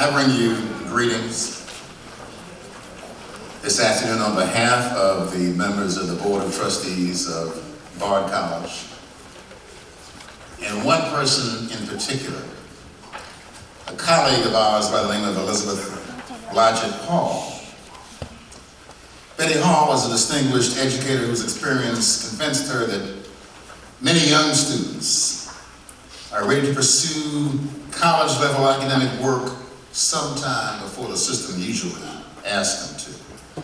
I bring you greetings this afternoon on behalf of the members of the Board of Trustees of Bard College, and one person in particular, a colleague of ours by the name of Elizabeth Blodgett Hall. Betty Hall was a distinguished educator whose experience convinced her that many young students are ready to pursue college-level academic work sometime before the system usually asks them to.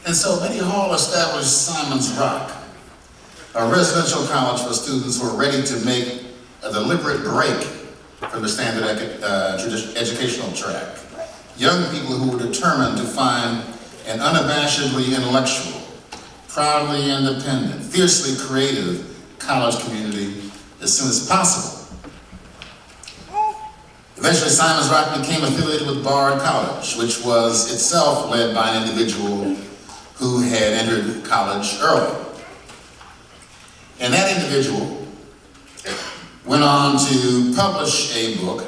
And so Betty Hall established Simon's Rock, a residential college for students who are ready to make a deliberate break from the standard educational track. Young people who were determined to find an unabashedly intellectual, proudly independent, fiercely creative college community as soon as possible. Eventually, Simon's Rock became affiliated with Bard College, which was itself led by an individual who had entered college early. And that individual went on to publish a book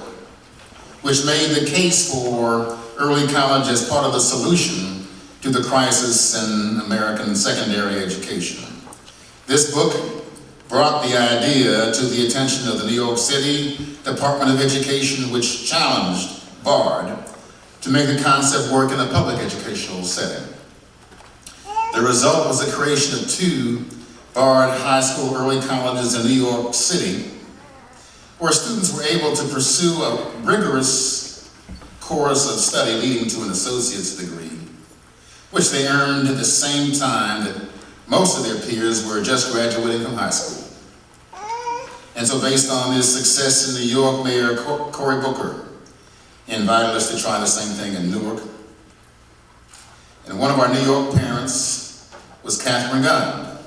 which made the case for early college as part of the solution to the crisis in American secondary education. This book brought the idea to the attention of the New York City Department of Education, which challenged Bard to make the concept work in a public educational setting. The result was the creation of 2 Bard high school early colleges in New York City, where students were able to pursue a rigorous course of study leading to an associate's degree, which they earned at the same time that most of their peers were just graduating from high school. And so based on his success in New York, Mayor Cory Booker invited us to try the same thing in Newark. And one of our New York parents was Catherine Gunn,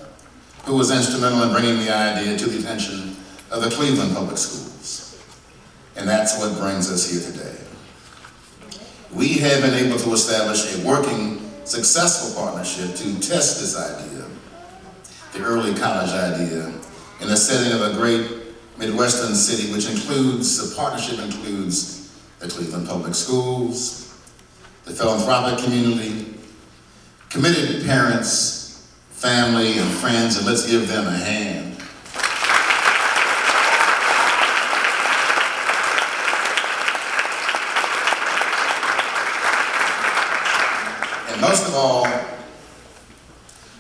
who was instrumental in bringing the idea to the attention of the Cleveland Public Schools. And that's what brings us here today. We have been able to establish a working, successful partnership to test this idea, the early college idea, in the setting of a great Midwestern city, which includes, the partnership includes the Cleveland Public Schools, the philanthropic community, committed parents, family, and friends, and let's give them a hand. And most of all,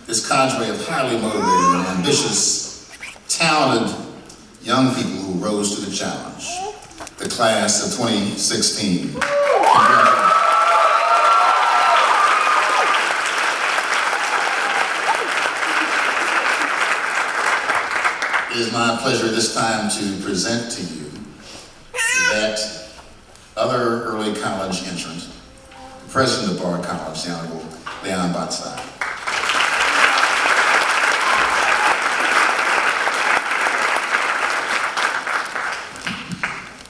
this cadre of highly motivated and ambitious, talented young people who rose to the challenge, the class of 2016. It is my pleasure this time to present to you that other early college entrant, the president of Bard College, the Honorable Leon BOTSTEIN.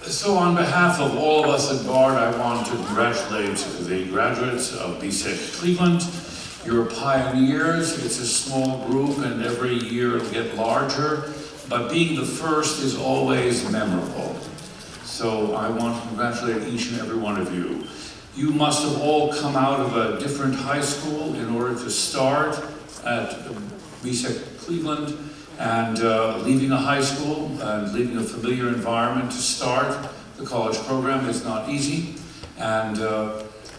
So on behalf of all of us at Bard, I want to congratulate the graduates of BHSEC Cleveland. You're pioneers. It's a small group, and every year it'll get larger, but being the first is always memorable. So I want to congratulate each and every one of you. You must have all come out of a different high school in order to start at BHSEC Cleveland, and leaving a high school and leaving a familiar environment to start the college program is not easy. And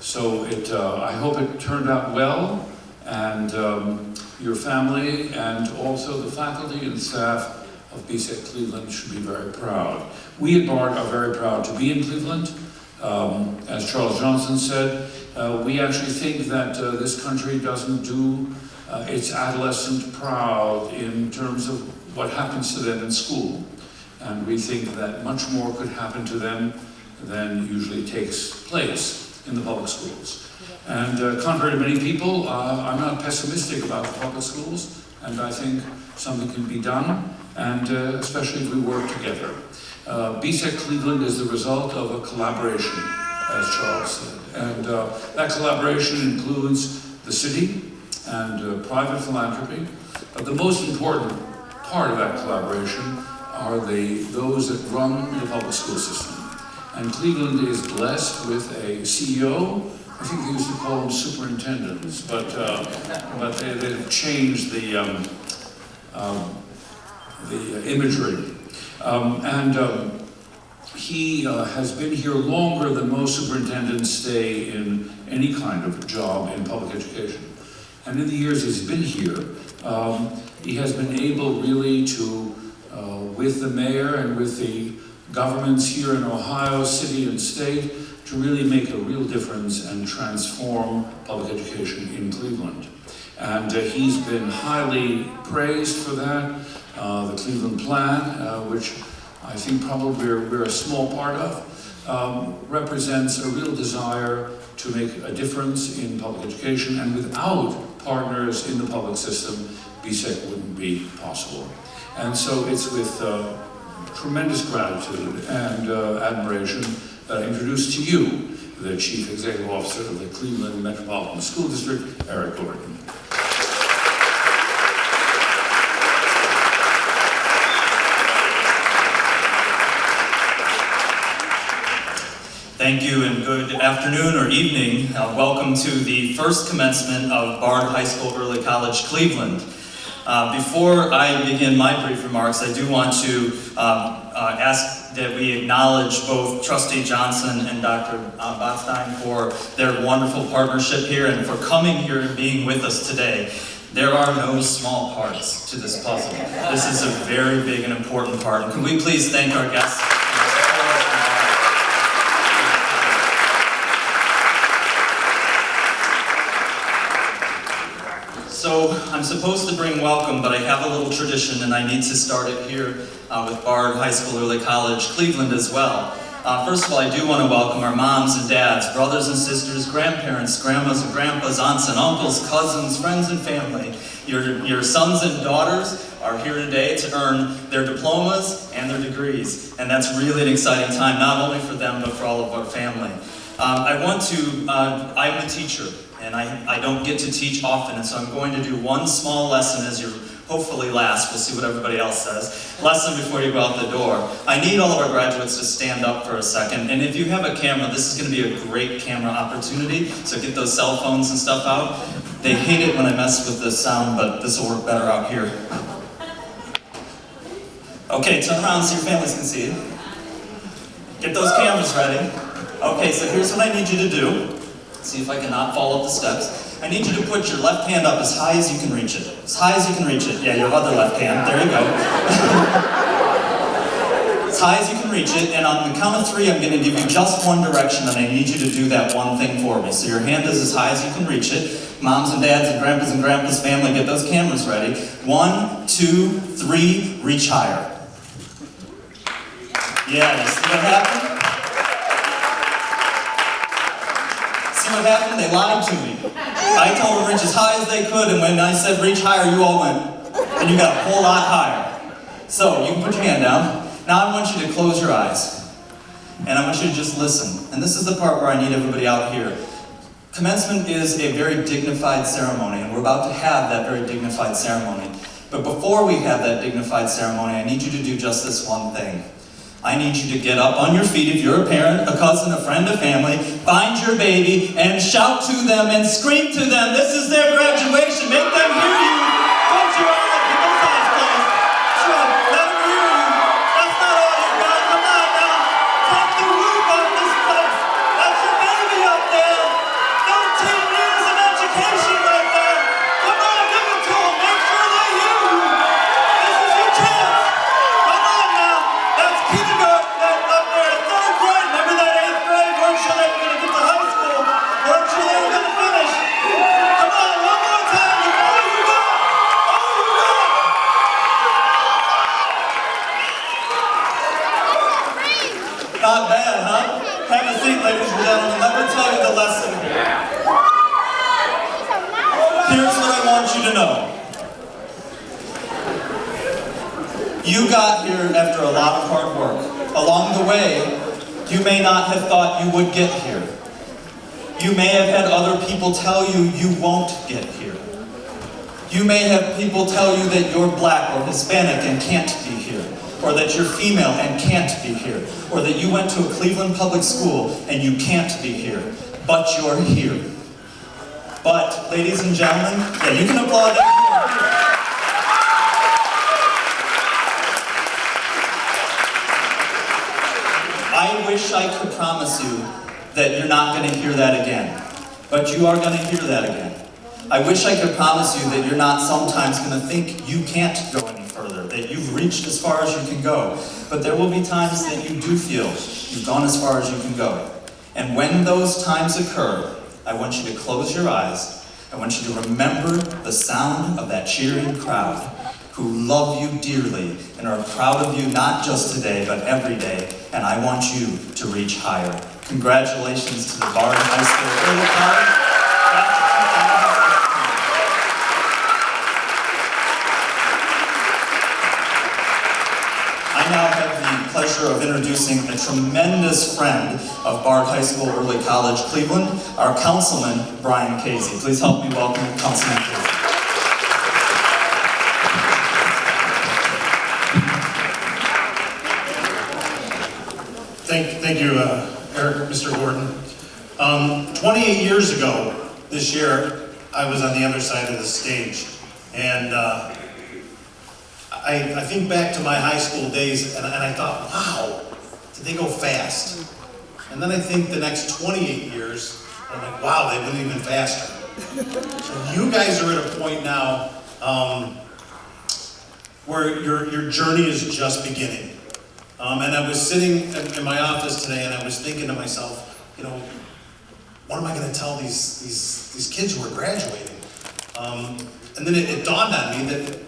so I hope it turned out well, and your family and also the faculty and staff of BHSEC Cleveland should be very proud. We at Bard are very proud to be in Cleveland. As Charles Johnson said, we actually think that this country doesn't do its adolescent proud in terms of what happens to them in school. And we think that much more could happen to them than usually takes place in the public schools. And contrary to many people, I'm not pessimistic about the public schools, and I think something can be done, and especially if we work together. BHSEC Cleveland is the result of a collaboration, as Charles said. And that collaboration includes the city and private philanthropy. But the most important part of that collaboration are those that run the public school system. And Cleveland is blessed with a CEO. I think they used to call them superintendents, but they've changed the imagery. He has been here longer than most superintendents stay in any kind of job in public education. And in the years he's been here, he has been able really to, with the mayor and with the governments here in Ohio, city and state, to really make a real difference and transform public education in Cleveland. And he's been highly praised for that. The Cleveland Plan, which I think probably we're a small part of, represents a real desire to make a difference in public education, and without partners in the public system, BHSEC wouldn't be possible. And so it's with tremendous gratitude and admiration that I introduce to you the Chief Executive Officer of the Cleveland Metropolitan School District, Eric Gordon. Thank you and good afternoon or evening. Welcome to the first commencement of Bard High School Early College, Cleveland. Before I begin my brief remarks, I do want to ask that we acknowledge both Trustee Johnson and Dr. BOTSTEIN for their wonderful partnership here and for coming here and being with us today. There are no small parts to this puzzle. This is a very big and important part. And can we please thank our guests? So I'm supposed to bring welcome, but I have a little tradition and I need to start it here with Bard High School Early College, Cleveland as well. First of all, I do want to welcome our moms and dads, brothers and sisters, grandparents, grandmas and grandpas, aunts and uncles, cousins, friends and family. Your sons and daughters are here today to earn their diplomas and their degrees. And that's really an exciting time, not only for them, but for all of our family. I'm a teacher. And I don't get to teach often, and so I'm going to do one small lesson as your hopefully last, we'll see what everybody else says, lesson before you go out the door. I need all of our graduates to stand up for a second, and if you have a camera, this is going to be a great camera opportunity, so get those cell phones and stuff out. They hate it when I mess with the sound, but this will work better out here. Okay, turn around so your families can see it. Get those cameras ready. Okay, so here's what I need you to do. See if I cannot fall up the steps. I need you to put your left hand up as high as you can reach it. As high as you can reach it. Yeah, your other left hand. There you go. As high as you can reach it, and on the count of 3, I'm going to give you just one direction, and I need you to do that one thing for me. So your hand is as high as you can reach it. Moms and dads and grandpa's family, get those cameras ready. 1, 2, 3, reach higher. Yeah, you see what happened? What happened? They lied to me. I told them to reach as high as they could, and when I said reach higher, you all went, and you got a whole lot higher. So, you can put your hand down. Now I want you to close your eyes, and I want you to just listen. And this is the part where I need everybody out here. Commencement is a very dignified ceremony, and we're about to have that very dignified ceremony. But before we have that dignified ceremony, I need you to do just this one thing. I need you to get up on your feet if you're a parent, a cousin, a friend, a family, find your baby, and shout to them and scream to them, this is their graduation, make them hear you. Close your eyes, get those eyes closed. Sure, let them hear you. That's not all you got, come on now. Take the roof off this place. That's your baby up there. 13 years of education right there. Come on, give it to them, make sure they hear you. This is your chance. Come on now. That's kindergarten up there, 3rd grade. Remember that 8th grade? Weren't sure they were going to get to high school. Weren't sure they were going to finish. Come on, one more time. All you got. All you got. Not bad, huh? Have a seat, ladies and gentlemen. Let me tell you the lesson here. Here's what I want you to know. You got here after a lot of hard work. Along the way, you may not have thought you would get here. You may have had other people tell you you won't get here. You may have people tell you that you're black or Hispanic and can't be here. or that you're female and can't be here, or that you went to a Cleveland public school and you can't be here, but you're here. But, ladies and gentlemen, yeah, you can applaud that. I wish I could promise you that you're not going to hear that again, but you are going to hear that again. I wish I could promise you that you're not sometimes going to think you can't go any further, that you've reached as far as you can go, but there will be times that you do feel you've gone as far as you can go. And when those times occur, I want you to close your eyes. I want you to remember the sound of that cheering crowd who love you dearly and are proud of you not just today, but every day. And I want you to reach higher. Congratulations to the BARRETO High School Early College. I now have the pleasure of introducing a tremendous friend of BARRETO High School Early College, Cleveland, our councilman, Brian KAZY. Please help me welcome Councilman KAZY. Thank you, Eric, Mr. Gordon. 28 years ago, this year, I was on the other side of the stage, and I think back to my high school days, and I thought, wow, did they go fast? And then I think the next 28 years, I'm like, wow, they went even faster. So you guys are at a point now where your journey is just beginning. And I was sitting in my office today, and I was thinking to myself, you know, what am I going to tell these kids who are graduating? And then it dawned on me that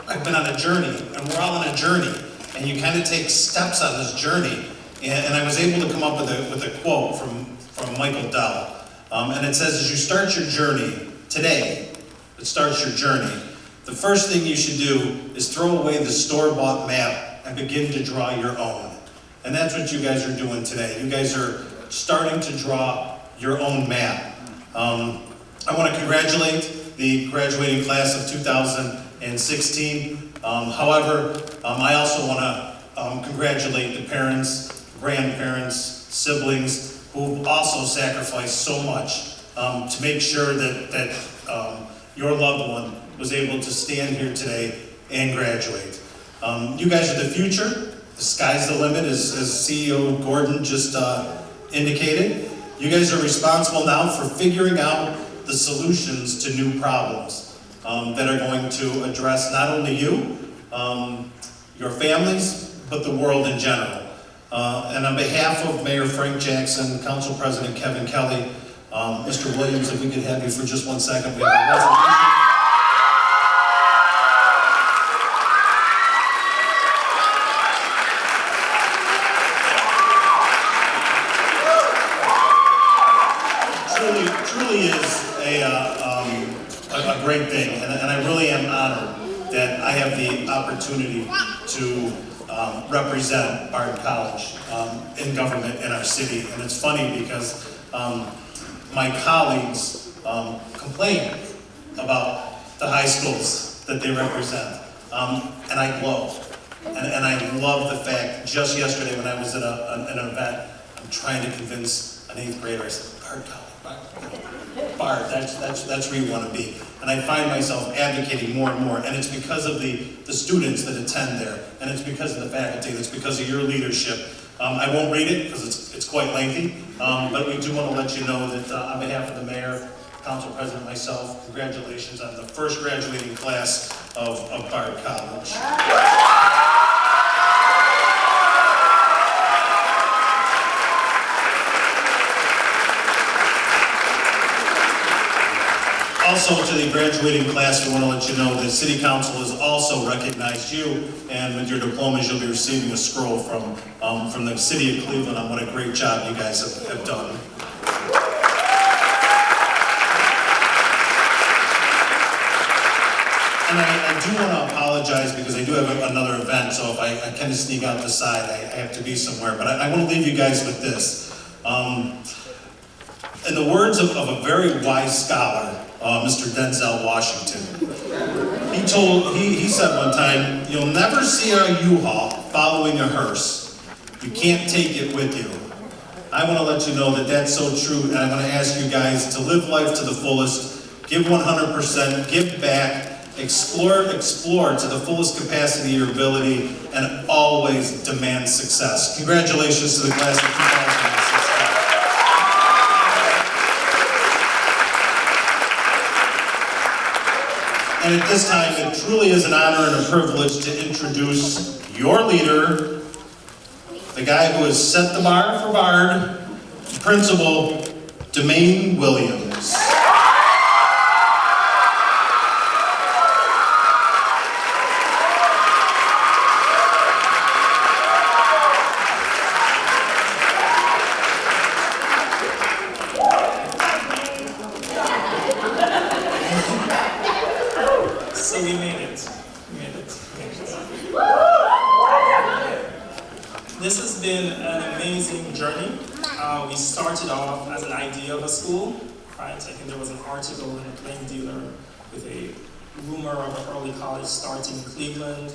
I've been on a journey, and we're all on a journey, and you kind of take steps on this journey. And I was able to come up with a quote from Michael Dell, and it says, as you start your journey today, it starts your journey. The first thing you should do is throw away the store-bought map and begin to draw your own. And that's what you guys are doing today. You guys are starting to draw your own map. I want to congratulate the graduating class of 2016. However, I also want to congratulate the parents, grandparents, siblings who've also sacrificed so much to make sure that your loved one was able to stand here today and graduate. You guys are the future. The sky's the limit, as CEO Gordon just indicated. You guys are responsible now for figuring out the solutions to new problems that are going to address not only you, your families, but the world in general. And on behalf of Mayor Frank Jackson, Council President Kevin Kelly, Mr. Williams, if we could have you for just 1 second, we have a resolution. Truly is a great thing, and I really am honored that I have the opportunity to represent BARRETO College in government in our city. And it's funny because my colleagues complain about the high schools that they represent, and I glow. And I love the fact, just yesterday when I was at an event, I'm trying to convince an 8th grader, I said, BARRETO College. BARRETO, that's where you want to be. And I find myself advocating more and more, and it's because of the students that attend there, and it's because of the faculty, it's because of your leadership. I won't read it because it's quite lengthy, but we do want to let you know that on behalf of the mayor, council president, myself, congratulations on the first graduating class of BARRETO College. Also, to the graduating class, we want to let you know that City Council has also recognized you, and with your diplomas, you'll be receiving a scroll from the City of Cleveland on what a great job you guys have done. And I do want to apologize because I do have another event, so if I kind of sneak out the side, I have to be somewhere. But I want to leave you guys with this. In the words of a very wise scholar, Mr. Denzel Washington, He said one time, you'll never see our U-Haul following a hearse. You can't take it with you. I want to let you know that that's so true, and I'm going to ask you guys to live life to the fullest, give 100%, give back, explore to the fullest capacity of your ability, and always demand success. Congratulations to the class of 2016. And at this time, it truly is an honor and a privilege to introduce your leader, the guy who has set the bar for Bard, Principal DUMAINE Williams. So we made it. This has been an amazing journey. We started off as an idea of a school, right? I think there was an article in the Plain Dealer with a rumor of an early college starting in Cleveland,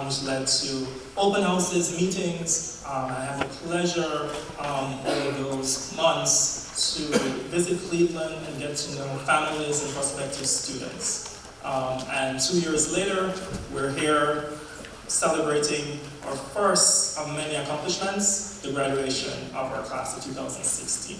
which led to open houses, meetings. I had the pleasure over those months to visit Cleveland and get to know families and prospective students. And 2 years later, we're here celebrating our first of many accomplishments, the graduation of our class of 2016.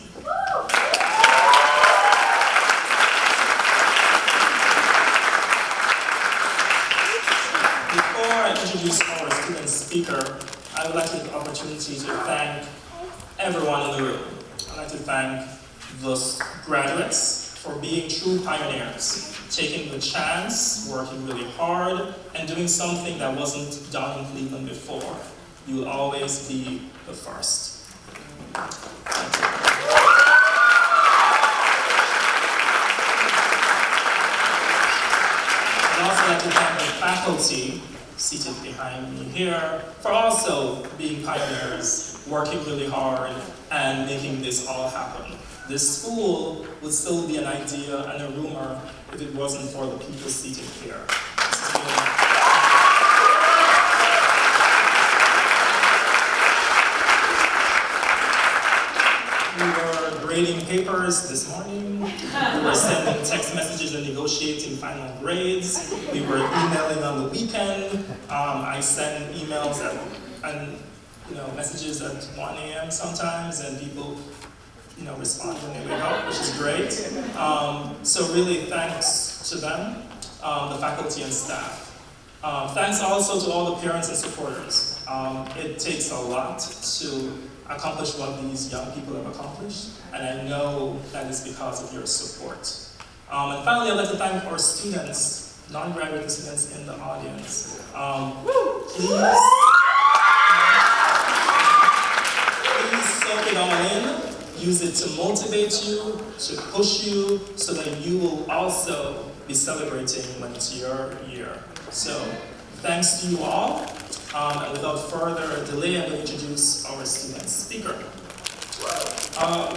Before I introduce our student speaker, I would like to take the opportunity to thank everyone in the room. I'd like to thank those graduates for being true pioneers, taking the chance, working really hard, and doing something that wasn't done in Cleveland before. You will always be the first. Thank you. I'd also like to thank the faculty seated behind me here for also being pioneers, working really hard, and making this all happen. This school would still be an idea and a rumor if it wasn't for the people seated here. We were grading papers this morning. We were sending text messages and negotiating final grades. We were emailing on the weekend. I send emails and messages at 1 a.m. sometimes, and people respond when they wake up, which is great. So really thanks to them, the faculty and staff. Thanks also to all the parents and supporters. It takes a lot to accomplish what these young people have accomplished, and I know that is because of your support. And finally, I'd like to thank our students, non-graduate students in the audience. Please soak it all in. Use it to motivate you, to push you, so that you will also be celebrating when it's your year. So, thanks to you all. And without further delay, I'm going to introduce our student speaker.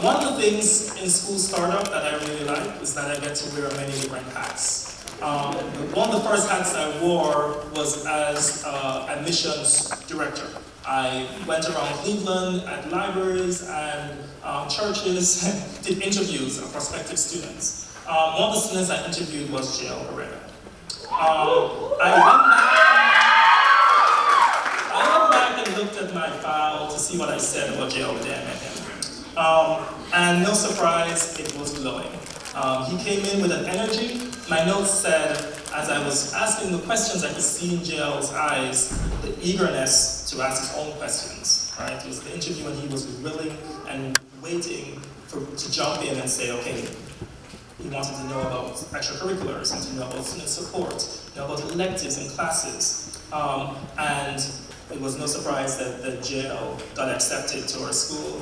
One of the things in school startup that I really like is that I get to wear many different hats. One of the first hats I wore was as admissions director. I went around Cleveland at libraries and churches and did interviews of prospective students. One of the students I interviewed was JEHIEL BARRETO. I went back and looked at my file to see what I said about JEHIEL the day I met him. And no surprise, it was glowing. He came in with an energy. My notes said, as I was asking the questions, I could see in JEHIEL's eyes the eagerness to ask his own questions. Right? It was the interview and he was willing and waiting to jump in and say, okay, he wanted to know about extracurriculars, and to know about student support, know about electives and classes. And it was no surprise that JEHIEL got accepted to our school.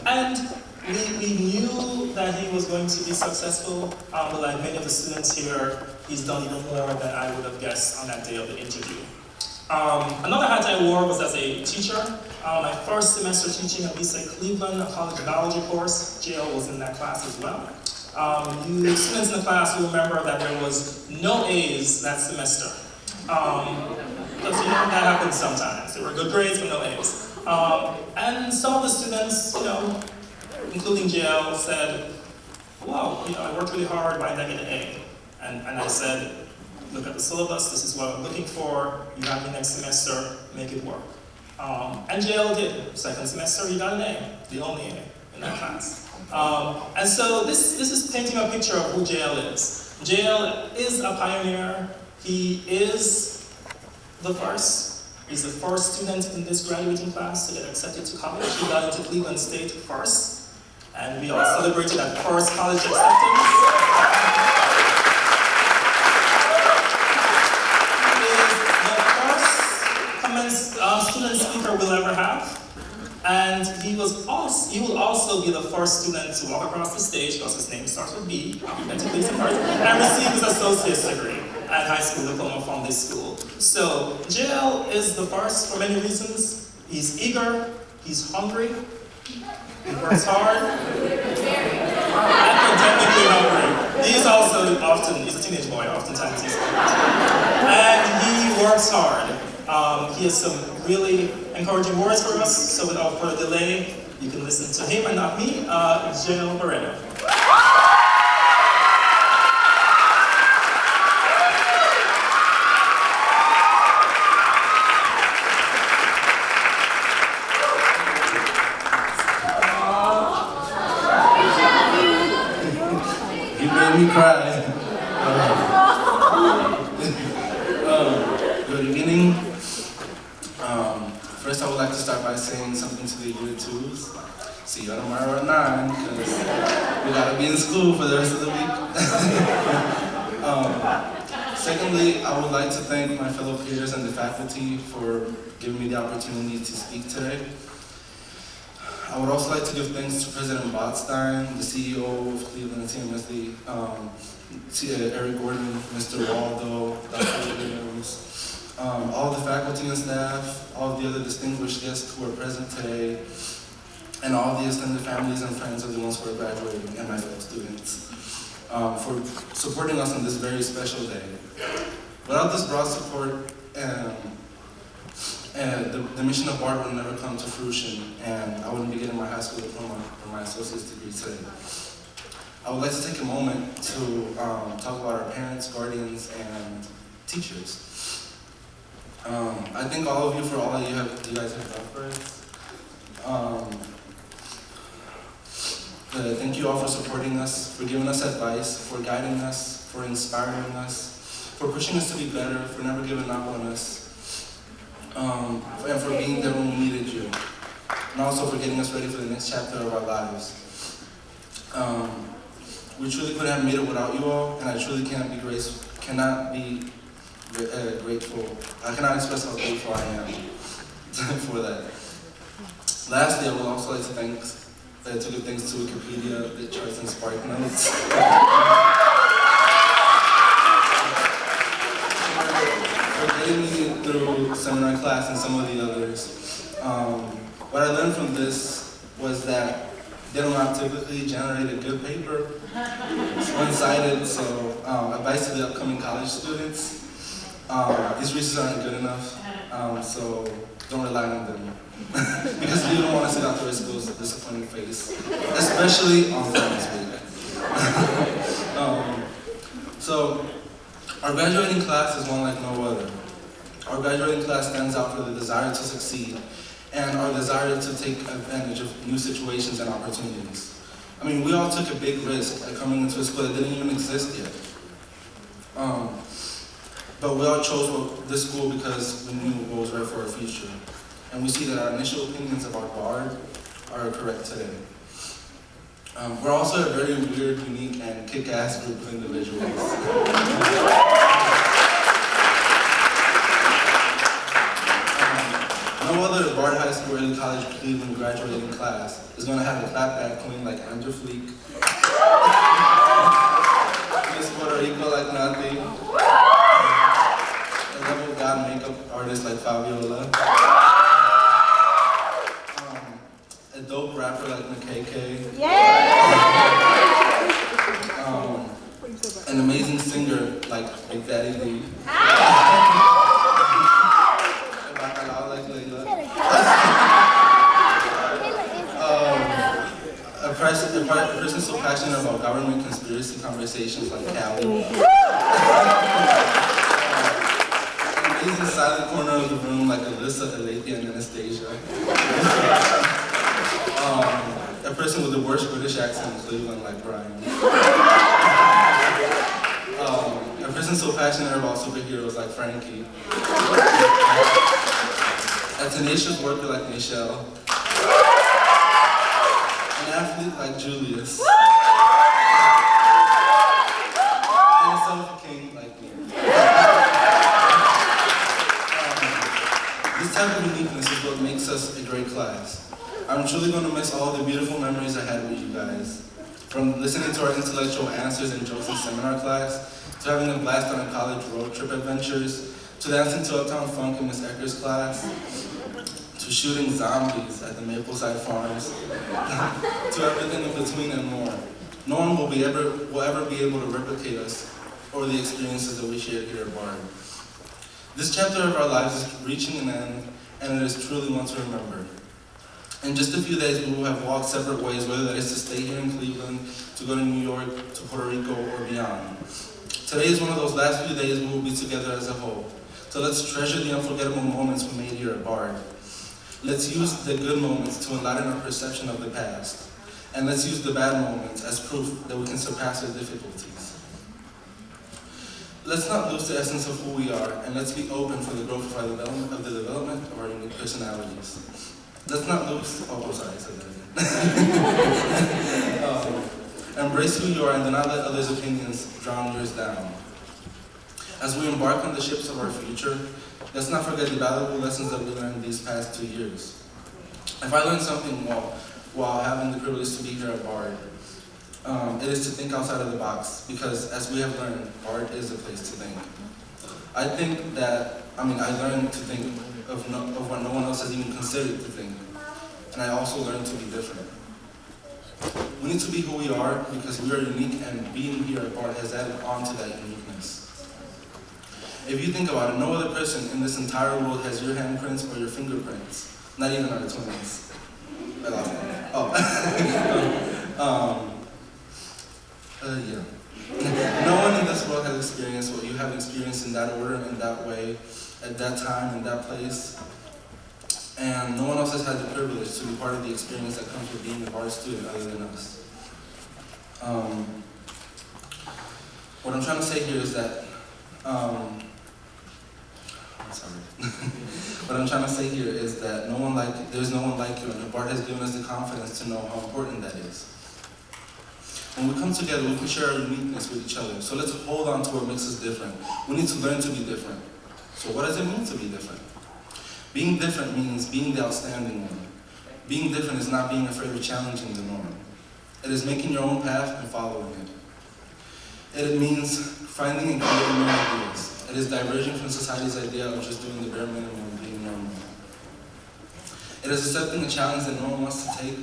And we knew that he was going to be successful, but like many of the students here, he's done even more than I would have guessed on that day of the interview. Another hat I wore was as a teacher. My first semester teaching at BHSEC Cleveland, a college biology course. JEHIEL was in that class as well. You students in the class will remember that there was no A's that semester. Because that happens sometimes. There were good grades, but no A's. And some of the students, including JEHIEL, said, wow, I worked really hard, why did I get an A? And I said, look at the syllabus, this is what I'm looking for, you have me next semester, make it work. And JEHIEL did. Second semester, he got an A, the only A in that class. And so this is painting a picture of who JEHIEL is. JEHIEL is a pioneer. He is the first. He's the first student in this graduating class to get accepted to college. He got into Cleveland State first. And we all celebrated that first college acceptance. He is the first student speaker we'll ever have. And he will also be the first student to walk across the stage, because his name starts with B, and receive his associate's degree and high school diploma from this school. So JEHIEL is the first for many reasons. He's eager, he's hungry, he works hard, academically hungry. He's a teenage boy, oftentimes he's hungry. And he works hard. He has some really encouraging words for us, so without further delay, you can listen to him and not me, JEHIEL BARRETO. You made me cry. Good evening. First, I would like to start by saying something to the year twos. See you tomorrow at 9, because we gotta be in school for the rest of the week. Secondly, I would like to thank my fellow peers and the faculty for giving me the opportunity to speak today. I would also like to give thanks to President BOTSTEIN, the CEO of Cleveland CMSD, Eric Gordon, Mr. Waldo, Dr. Williams, all the faculty and staff, all of the other distinguished guests who are present today, and all the extended families and friends of the ones who are graduating, and my fellow students, for supporting us on this very special day. Without this broad support, the mission of BART would never come to fruition, and I wouldn't be getting my high school diploma or my associate's degree today. I would like to take a moment to talk about our parents, guardians, and teachers. I thank all of you for all that you guys have done for us. Thank you all for supporting us, for giving us advice, for guiding us, for inspiring us, for pushing us to be better, for never giving up on us, and for being there when we needed you, and also for getting us ready for the next chapter of our lives. We truly couldn't have made it without you all, and I truly cannot be grateful. I cannot express how grateful I am for that. Lastly, I would also like to give thanks to Wikipedia, the charts and Spark Notes. For getting me through seminar class and some of the others. What I learned from this was that they do not typically generate a good paper. It's one-sided, so advice to the upcoming college students. These resources aren't good enough, so don't rely on them. Because you don't want to sit out the rest of those disappointing face, especially on Severance Week. So, our graduating class is one like no other. Our graduating class stands out for the desire to succeed and our desire to take advantage of new situations and opportunities. I mean, we all took a big risk at coming into a school that didn't even exist yet. But we all chose this school because we knew what was right for our future. And we see that our initial opinions about BARD are correct today. We're also a very weird, unique, and kick-ass group of individuals. No other BARD High School or early college Cleveland graduating class is going to have a clapback queen like Andrew Fleek, Miss Puerto Rico like Nati, a level god makeup artist like Fabiola, a dope rapper like McKK, an amazing singer like Big Daddy D, a person so passionate about government conspiracy conversations like Cali. An amazing silent corner of the room like Alyssa, Alethea, and Anastasia. A person with the worst British accent in Cleveland like Brian. A person so passionate about superheroes like Frankie. A tenacious worker like Michelle. An athlete like Julius. And a self-king like me. This type of uniqueness is what makes us a great class. I'm truly going to miss all the beautiful memories I had with you guys. From listening to our intellectual answers and jokes in seminar class, to having a blast on our college road trip adventures, to dancing to Uptown Funk in Miss Ecker's class, to shooting zombies at the Mapleside Farms, to everything in between and more. No one will ever be able to replicate us or the experiences that we shared here at Bard. This chapter of our lives is reaching an end, and it is truly one to remember. In just a few days, we will have walked separate ways, whether that is to stay here in Cleveland, to go to New York, to Puerto Rico, or beyond. Today is one of those last few days we will be together as a whole. So let's treasure the unforgettable moments we made here at Bard. Let's use the good moments to enlighten our perception of the past. And let's use the bad moments as proof that we can surpass our difficulties. Let's not lose the essence of who we are, and let's be open for the growth of the development of our unique personalities. Let's not lose, I said that again. Embrace who you are and do not let others' opinions drown yours down. As we embark on the ships of our future, let's not forget the valuable lessons that we learned these past 2 years. If I learned something while having the privilege to be here at Bard, it is to think outside of the box, because as we have learned, Bard is a place to think. I learned to think of what no one else has even considered to think. And I also learned to be different. We need to be who we are because we are unique, and being here at Bard has added on to that uniqueness. If you think about it, no other person in this entire world has your handprints or your fingerprints. Not even our twins. I lost one. Yeah. No one in this world has experienced what you have experienced in that order, in that way, at that time, in that place. And no one else has had the privilege to be part of the experience that comes with being a Bard student other than us. What I'm trying to say here is that, what I'm trying to say here is that there's no one like you, and the Bard has given us the confidence to know how important that is. When we come together, we can share our uniqueness with each other. So let's hold on to what makes us different. We need to learn to be different. So what does it mean to be different? Being different means being the outstanding one. Being different is not being afraid of challenging the norm. It is making your own path and following it. It means finding and creating new ideas. It is diverging from society's idea of just doing the bare minimum and being normal. It is accepting a challenge that no one wants to take.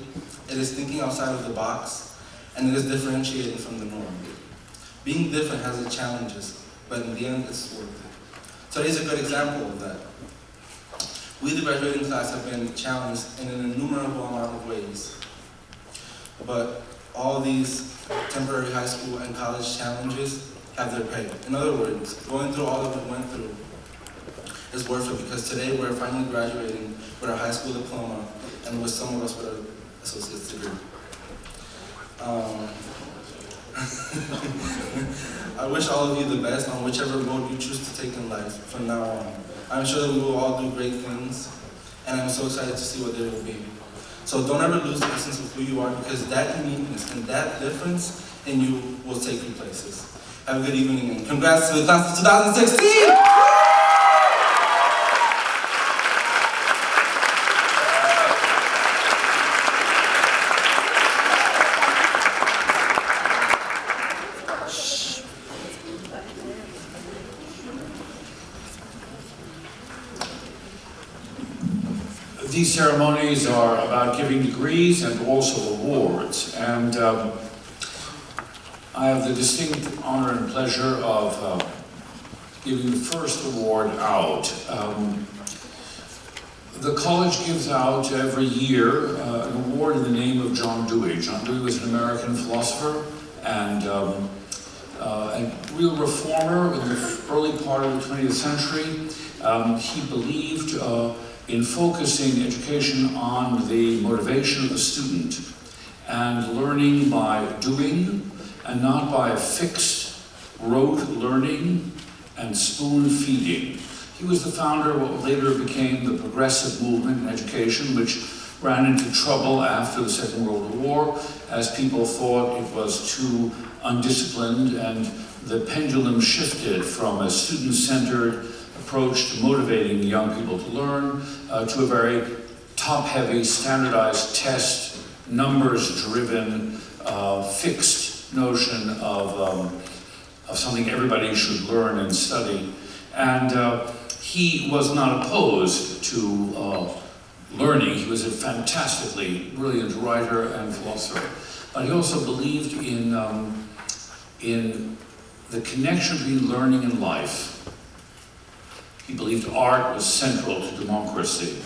It is thinking outside of the box. And it is differentiating from the norm. Being different has its challenges, but in the end, it's worth it. Today's a good example of that. We, the graduating class, have been challenged in an innumerable amount of ways. But all these temporary high school and college challenges have their pay. In other words, going through all that we went through is worth it, because today we're finally graduating with our high school diploma and with some of us with our associate's degree. I wish all of you the best on whichever road you choose to take in life from now on. I'm sure that we will all do great things, and I'm so excited to see what they will be. So don't ever lose the essence of who you are, because that uniqueness and that difference in you will take you places. Have a good evening, and congrats to the class of 2016! These ceremonies are about giving degrees and also awards. And I have the distinct honor and pleasure of giving the first award out. The college gives out every year an award in the name of John Dewey. John Dewey was an American philosopher and a real reformer in the early part of the 20th century. He believed in focusing education on the motivation of the student and learning by doing and not by fixed rote learning and spoon feeding. He was the founder of what later became the progressive movement in education, which ran into trouble after the Second World War, as people thought it was too undisciplined, and the pendulum shifted from a student-centered approach to motivating young people to learn to a very top-heavy, standardized test, numbers-driven, fixed notion of something everybody should learn and study. And he was not opposed to learning. He was a fantastically brilliant writer and philosopher. But he also believed in the connection between learning and life. He believed art was central to democracy.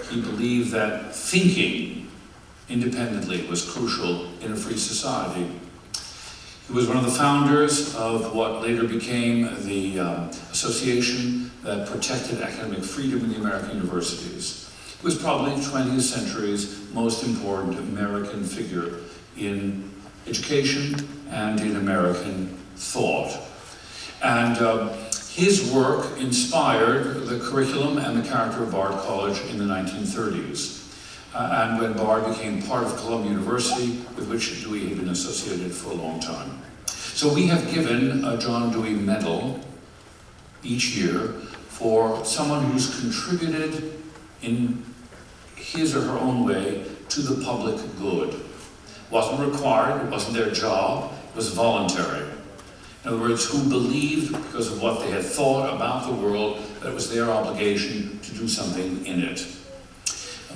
He believed that thinking independently was crucial in a free society. He was one of the founders of what later became the association that protected academic freedom in the American universities. He was probably the 20th century's most important American figure in education and in American thought. And his work inspired the curriculum and the character of Bard College in the 1930s. And when Bard became part of Columbia University, with which Dewey had been associated for a long time. So we have given a John Dewey Medal each year for someone who's contributed in his or her own way to the public good. It wasn't required, it wasn't their job, it was voluntary. In other words, who believed, because of what they had thought about the world, that it was their obligation to do something in it.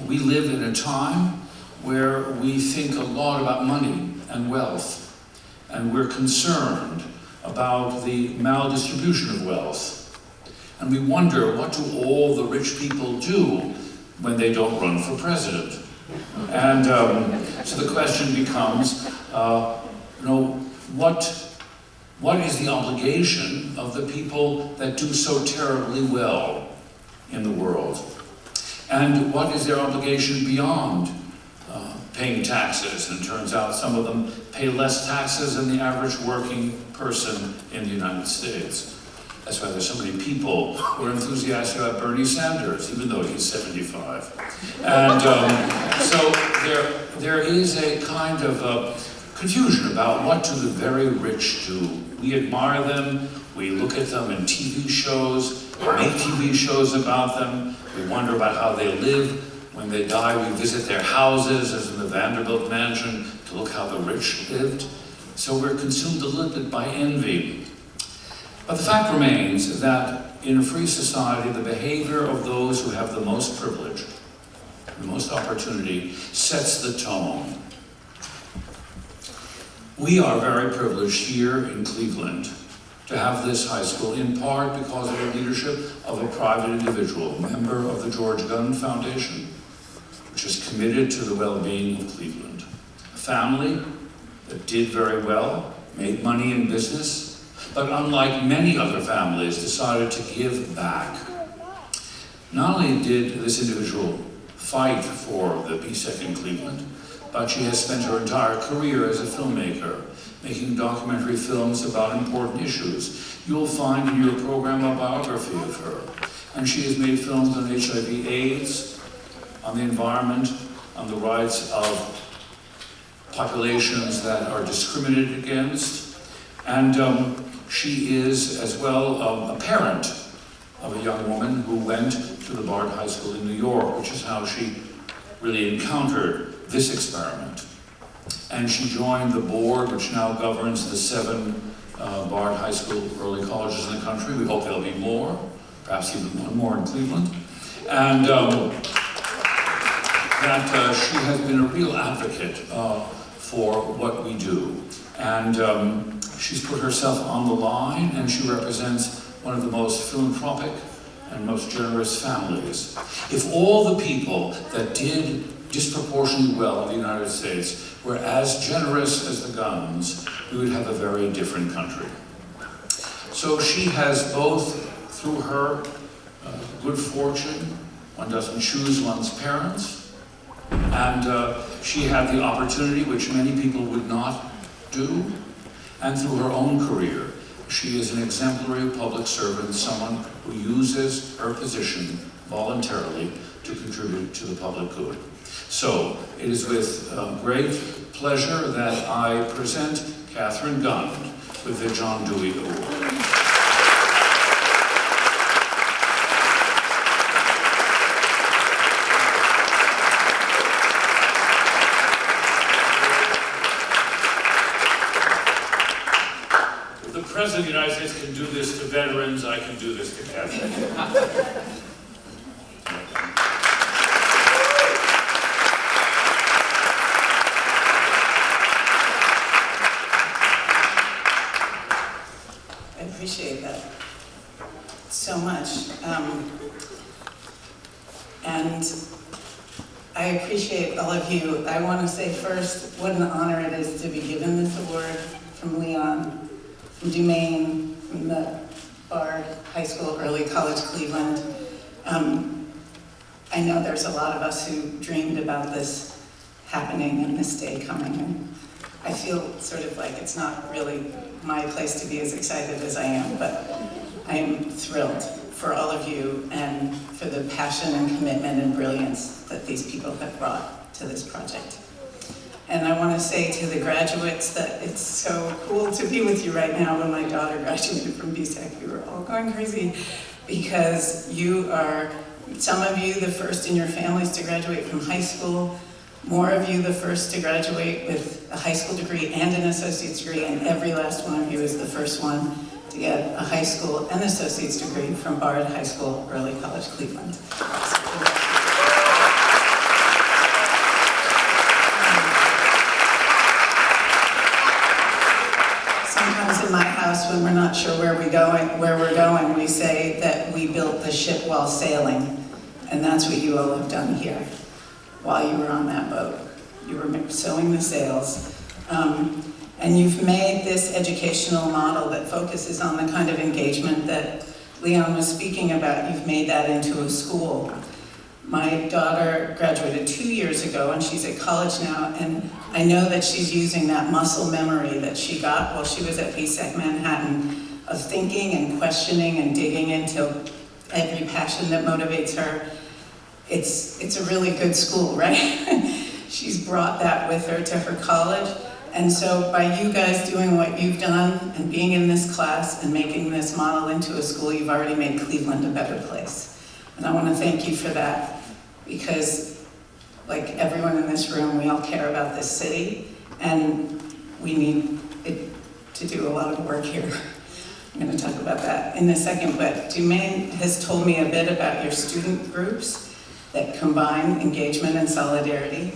We live in a time where we think a lot about money and wealth, and we're concerned about the maldistribution of wealth. And we wonder, what do all the rich people do when they don't run for president? And so the question becomes, what is the obligation of the people that do so terribly well in the world? And what is their obligation beyond paying taxes? And it turns out some of them pay less taxes than the average working person in the United States. That's why there's so many people who are enthusiastic about Bernie Sanders, even though he's 75. And so there is a kind of confusion about what do the very rich do. We admire them, we look at them in TV shows, make TV shows about them, we wonder about how they live. When they die, we visit their houses, as in the Vanderbilt mansion, to look how the rich lived. So we're consumed a little bit by envy. But the fact remains that in a free society, the behavior of those who have the most privilege, the most opportunity, sets the tone. We are very privileged here in Cleveland to have this high school, in part because of the leadership of a private individual, a member of the George Gunn Foundation, which is committed to the well-being of Cleveland. A family that did very well, made money in business, but unlike many other families, decided to give back. Not only did this individual fight for the BHSEC in Cleveland, but she has spent her entire career as a filmmaker, making documentary films about important issues. You'll find in your program a biography of her. And she has made films on HIV/AIDS, on the environment, on the rights of populations that are discriminated against. And she is as well a parent of a young woman who went to the Bard High School in New York, which is how she really encountered this experiment. And she joined the board, which now governs the 7 Bard High School early colleges in the country. We hope there'll be more, perhaps even one more in Cleveland. And that she has been a real advocate for what we do. And she's put herself on the line, and she represents one of the most philanthropic and most generous families. If all the people that did disproportionately well in the United States were as generous as the guns, we would have a very different country. So she has both, through her good fortune, one doesn't choose one's parents, and she had the opportunity, which many people would not do, and through her own career. She is an exemplary public servant, someone who uses her position voluntarily to contribute to the public good. So, it is with great pleasure that I present Catherine Gund with the John Dewey Award. The President of the United States can do this to veterans, I can do this to Catherine. I appreciate that so much. And I appreciate all of you. I want to say first what an honor it is to be given this award from Leon, from DUMAINE, from the Bard High School, Early College, Cleveland. I know there's a lot of us who dreamed about this happening and this day coming. And I feel sort of like it's not really my place to be as excited as I am, but I am thrilled for all of you and for the passion and commitment and brilliance that these people have brought to this project. And I want to say to the graduates that it's so cool to be with you right now. When my daughter graduated from BHSEC, we were all going crazy because you are, some of you, the first in your families to graduate from high school, more of you the first to graduate with a high school degree and an associate's degree, and every last one of you is the first one to get a high school and associate's degree from Bard High School, Early College, Cleveland. Sometimes in my house, when we're not sure where we're going, we say that we built the ship while sailing, and that's what you all have done here while you were on that boat. You were sewing the sails. And you've made this educational model that focuses on the kind of engagement that Leon was speaking about. You've made that into a school. My daughter graduated 2 years ago, and she's at college now, and I know that she's using that muscle memory that she got while she was at BHSEC Manhattan of thinking and questioning and digging into every passion that motivates her. It's a really good school, right? She's brought that with her to her college. And so by you guys doing what you've done and being in this class and making this model into a school, you've already made Cleveland a better place. And I want to thank you for that, because like everyone in this room, we all care about this city, and we need it to do a lot of work here. I'm going to talk about that in a second, but DUMAINE has told me a bit about your student groups that combine engagement and solidarity,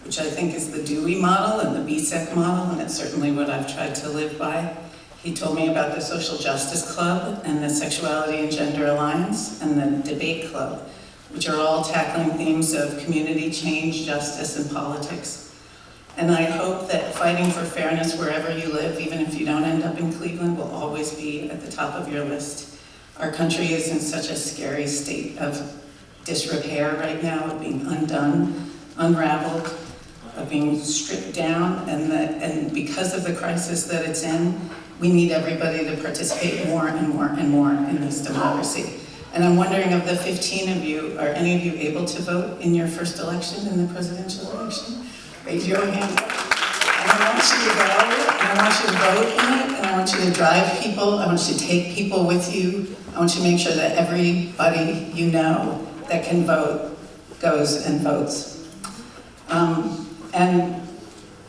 which I think is the Dewey model and the BHSEC model, and it's certainly what I've tried to live by. He told me about the Social Justice Club and the Sexuality and Gender Alliance and the Debate Club, which are all tackling themes of community change, justice, and politics. And I hope that fighting for fairness wherever you live, even if you don't end up in Cleveland, will always be at the top of your list. Our country is in such a scary state of disrepair right now, of being undone, unraveled, of being stripped down, and because of the crisis that it's in, we need everybody to participate more and more and more in this democracy. And I'm wondering, of the 15 of you, are any of you able to vote in your first election, in the presidential election? Raise your hand. And I want you to go, and I want you to vote in it, and I want you to drive people, I want you to take people with you, I want you to make sure that everybody you know that can vote goes and votes. And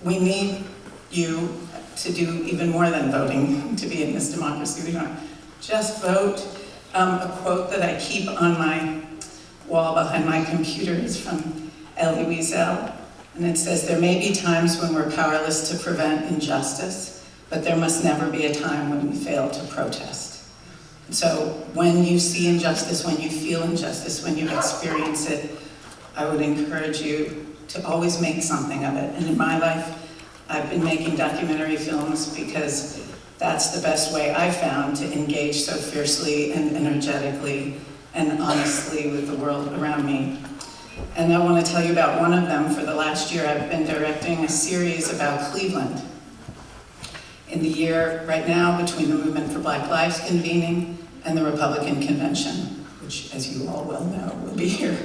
we need you to do even more than voting to be in this democracy. We don't just vote. A quote that I keep on my wall behind my computer is from Elie Wiesel, And it says, there may be times when we're powerless to prevent injustice, but there must never be a time when we fail to protest. So when you see injustice, when you feel injustice, when you experience it, I would encourage you to always make something of it. And in my life, I've been making documentary films because that's the best way I found to engage so fiercely and energetically and honestly with the world around me. And I want to tell you about one of them. For the last year, I've been directing a series about Cleveland. In the year right now between the Movement for Black Lives convening and the Republican Convention, which, as you all well know, will be here.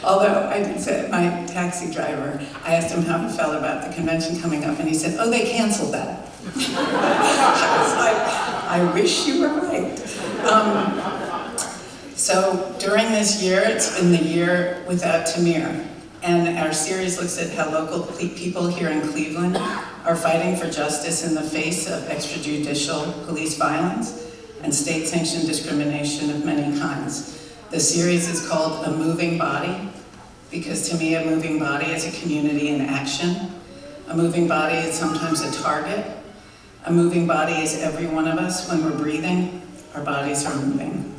Although I did say, my taxi driver, I asked him how he felt about the convention coming up, and he said, oh, they canceled that. I was like, I wish you were right. So during this year, it's been the year without Tamir. And our series looks at how local people here in Cleveland are fighting for justice in the face of extrajudicial police violence and state-sanctioned discrimination of many kinds. The series is called A Moving Body, because to me a moving body is a community in action. A moving body is sometimes a target. A moving body is every one of us. When we're breathing, our bodies are moving.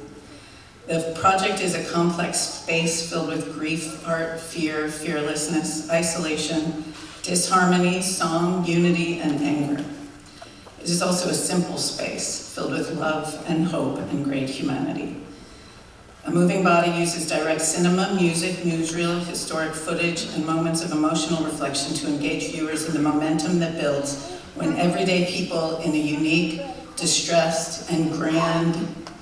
The project is a complex space filled with grief, art, fear, fearlessness, isolation, disharmony, song, unity, and anger. It is also a simple space filled with love and hope and great humanity. A Moving Body uses direct cinema, music, newsreel, historic footage, and moments of emotional reflection to engage viewers in the momentum that builds when everyday people in a unique, distressed, and grand,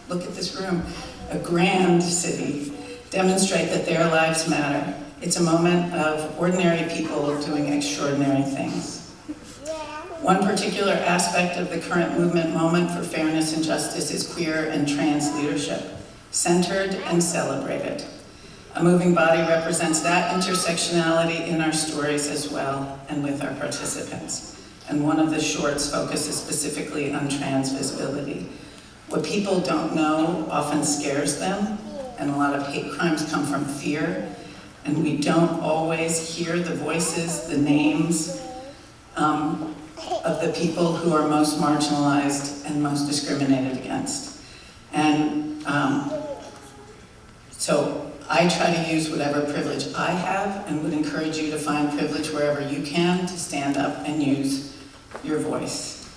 look at this room, a grand city, demonstrate that their lives matter. It's a moment of ordinary people doing extraordinary things. One particular aspect of the current movement moment for fairness and justice is queer and trans leadership, centered and celebrated. A Moving Body represents that intersectionality in our stories as well, and with our participants. And one of the shorts focuses specifically on trans visibility. What people don't know often scares them, and a lot of hate crimes come from fear, and we don't always hear the voices, the names of the people who are most marginalized and most discriminated against. And so I try to use whatever privilege I have and would encourage you to find privilege wherever you can to stand up and use your voice.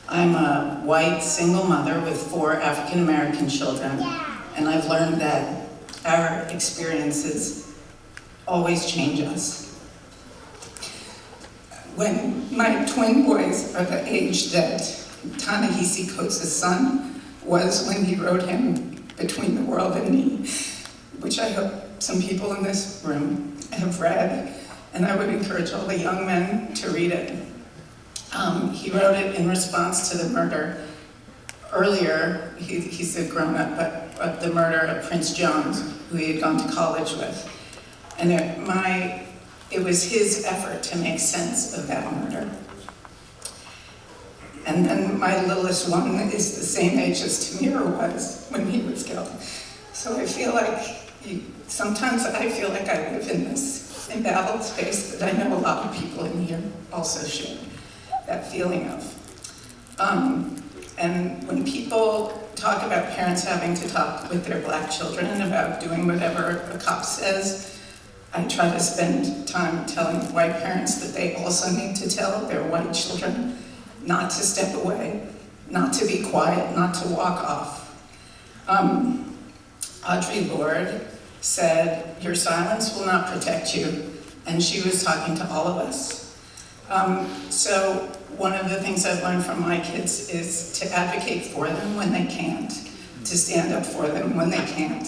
I'm a white single mother with 4 African-American children, and I've learned that our experiences always change us. When my twin boys are the age that Ta-Nehisi Coates' son was when he wrote him Between the World and Me, which I hope some people in this room have read, and I would encourage all the young men to read it. He wrote it in response to the murder. Earlier, he's a grown-up, but the murder of Prince Jones, who he had gone to college with. And it was his effort to make sense of that murder. And then my littlest one is the same age as Tamir was when he was killed. So I feel like, sometimes I feel like I live in this embattled space that I know a lot of people in here also share that feeling of. And when people talk about parents having to talk with their black children about doing whatever a cop says, I try to spend time telling white parents that they also need to tell their white children not to step away, not to be quiet, not to walk off. Audre Lorde said, "Your silence will not protect you," and she was talking to all of us. So one of the things I've learned from my kids is to advocate for them when they can't, to stand up for them when they can't.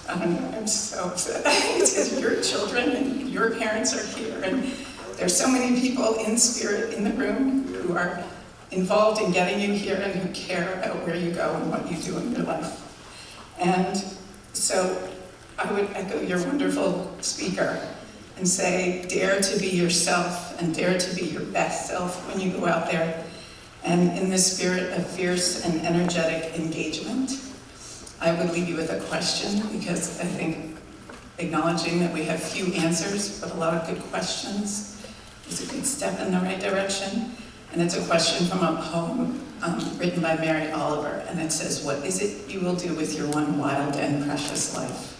I'm so upset. It's your children and your parents are here, and there's so many people in spirit in the room who are involved in getting you here and who care about where you go and what you do in your life. And so I would echo your wonderful speaker and say, dare to be yourself and dare to be your best self when you go out there. And in the spirit of fierce and energetic engagement, I would leave you with a question, because I think acknowledging that we have few answers, but a lot of good questions. It's a good step in the right direction. And it's a question from a poem written by Mary Oliver, and it says, "What is it you will do with your one wild and precious life?"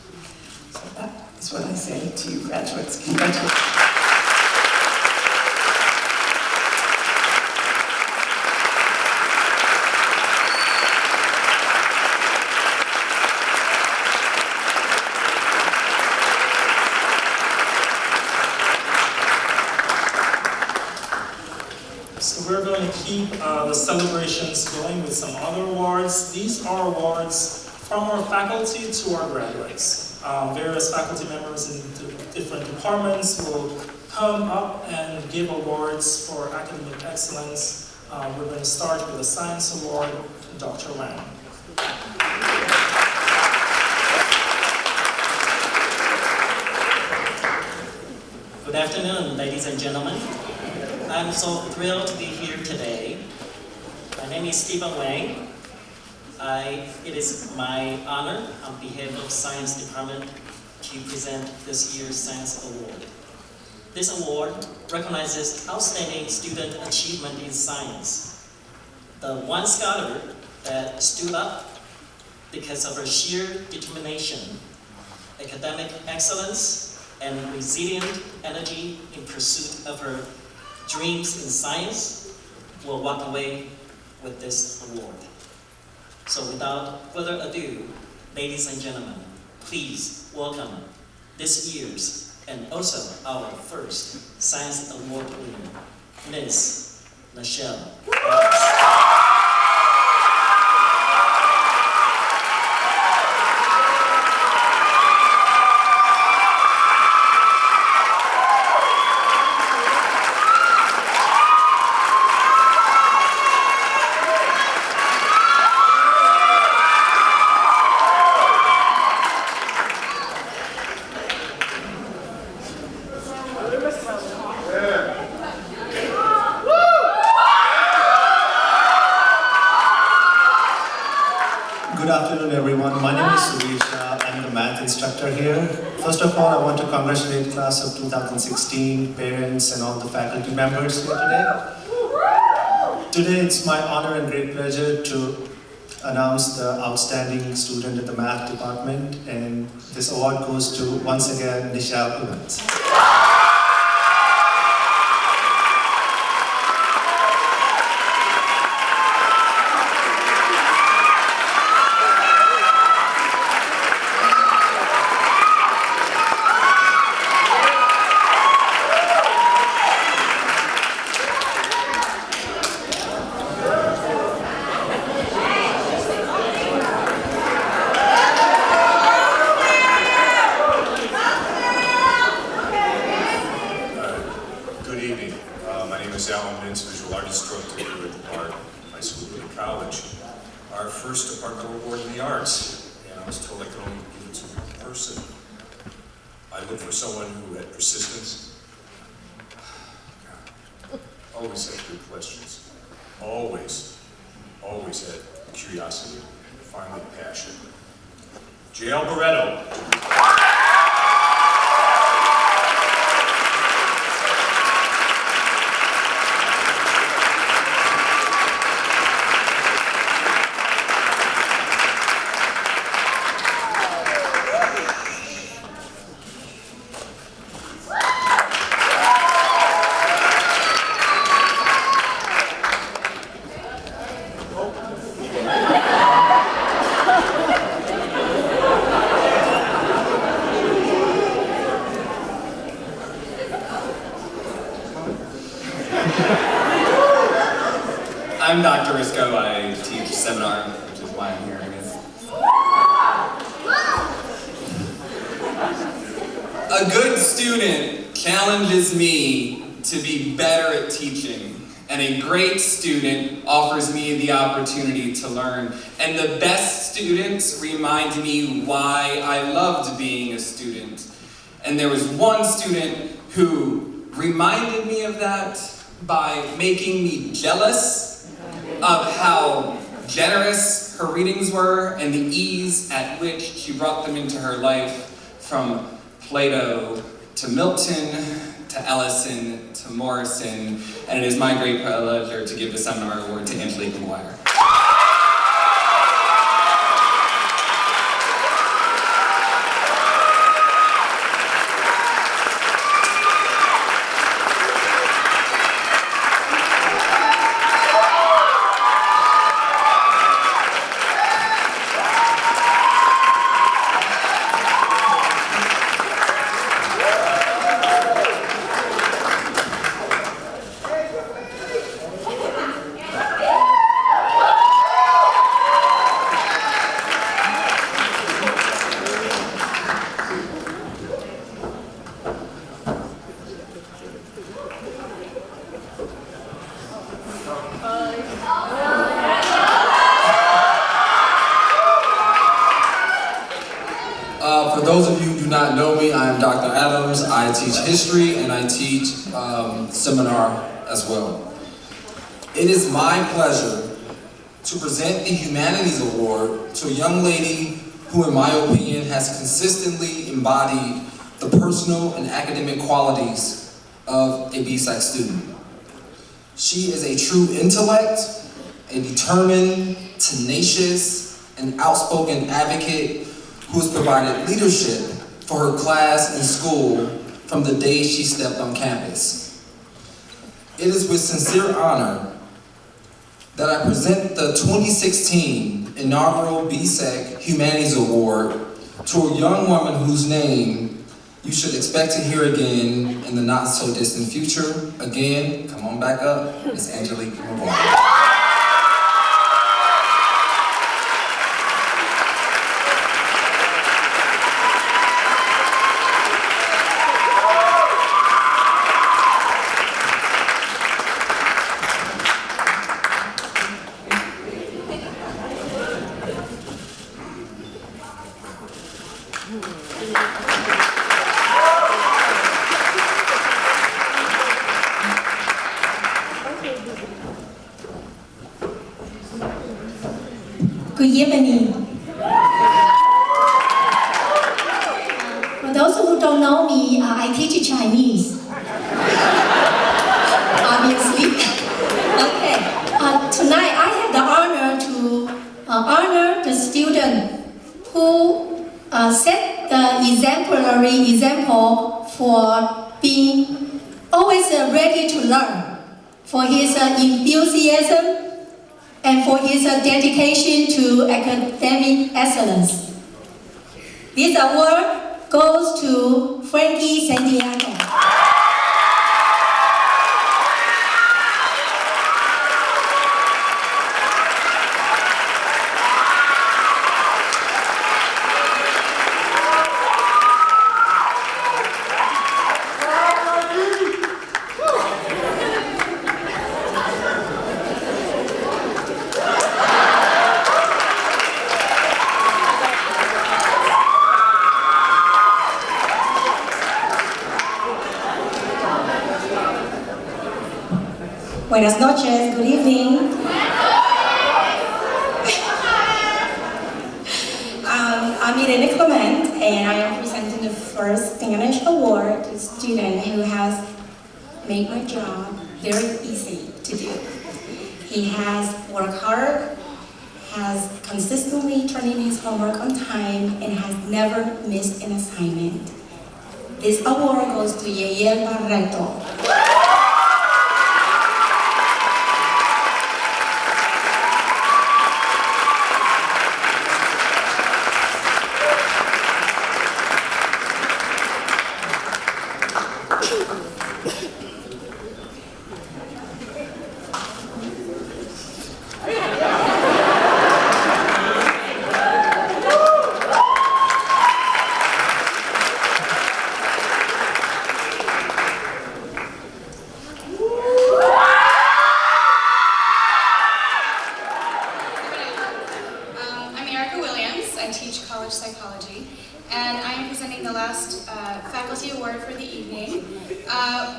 So that is what I say to you graduates. Congratulations. So we're going to keep the celebrations going with some other awards. These are awards from our faculty to our graduates. Various faculty members in different departments will come up and give awards for academic excellence. We're going to start with the Science Award, Dr. Wang. Good afternoon, ladies and gentlemen. I'm so thrilled to be here today. My name is Stephen Wang. It is my honor on behalf of Science Department to present this year's Science Award. This award recognizes outstanding student achievement in science. The one scholar that stood up because of her sheer determination, academic excellence, and resilient energy in pursuit of her dreams in science will walk away with this award. So without further ado, ladies and gentlemen, please welcome this year's and also our first Science Award winner, Ms. Michelle. Good afternoon, everyone. My name is Surisha. I'm the math instructor here. First of all, I want to congratulate the class of 2016, parents, and all the faculty members here today. Today, it's my honor and great pleasure to announce the outstanding student in the math department, and this award goes to, once again, JEHIEL Evans. Our first departmental award in the arts, and I was told I could only give it to one person. I looked for someone who had persistence, always had good questions, always had curiosity, finally passion. JEHIEL BARRETO. I'm Dr. Risco. I teach seminar, which is why I'm here, I guess. A good student challenges me to be better at teaching, and a great student offers me the opportunity to learn. And the best students remind me why I loved being a student. And there was one student who reminded me of that by making me jealous of how generous her readings were and the ease at which she brought them into her life, from Plato, to Milton, to Ellison, to Morrison, and it is my great pleasure to give the seminar award to Angelique McGuire. For those of you who do not know me, I am Dr. Adams. I teach history and I teach seminar as well. It is my pleasure to present the Humanities Award to a young lady who, in my opinion, has consistently embodied the personal and academic qualities of a BHSEC student. She is a true intellect, a determined, tenacious, and outspoken advocate who has provided leadership for her class and school from the day she stepped on campus. It is with sincere honor that I present the 2016 inaugural BHSEC Humanities Award to a young woman whose name you should expect to hear again in the not so distant future. Again, come on back up, Miss Angelique McGuire. Good evening. For those who don't know me, I teach Chinese. Obviously. Okay. Tonight I have the honor to honor the student who set the exemplary example for being always ready to learn, for his enthusiasm, and for his dedication to academic excellence. This award goes to Frankie Santiago. Buenas noches, good evening. I'm Irene Clement, and I am presenting the first English award to a student who has made my job very easy to do. He has worked hard, has consistently turned in his homework on time, and has never missed an assignment. This award goes to JEHIEL BARRETO. Psychology, and I am presenting the last faculty award for the evening,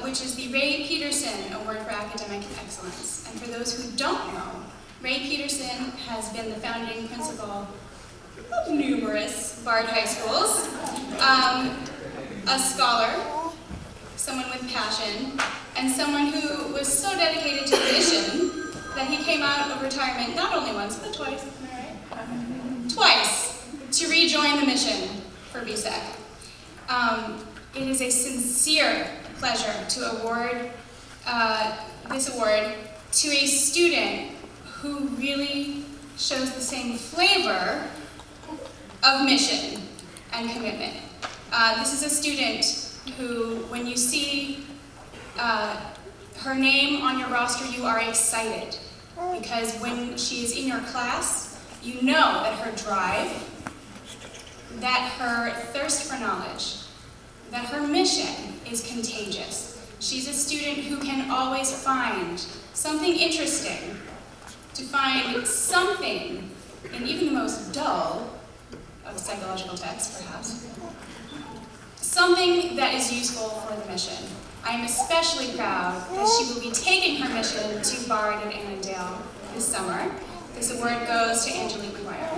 which is the Ray Peterson Award for Academic Excellence. And for those who don't know, Ray Peterson has been the founding principal of numerous Bard high schools. a scholar, someone with passion, and someone who was so dedicated to the mission that he came out of retirement not only once, but twice, am I right? Twice, to rejoin the mission for BHSEC. It is a sincere pleasure to award this award to a student who really shows the same flavor of mission and commitment. This is a student who, when you see her name on your roster, you are excited. Because when she is in your class, you know that her drive, that her thirst for knowledge, that her mission is contagious. She's a student who can always find something interesting, to find something in even the most dull of psychological texts, perhaps, something that is useful for the mission. I am especially proud that she will be taking her mission to Bard and Annandale this summer. This award goes to Angelique McGuire.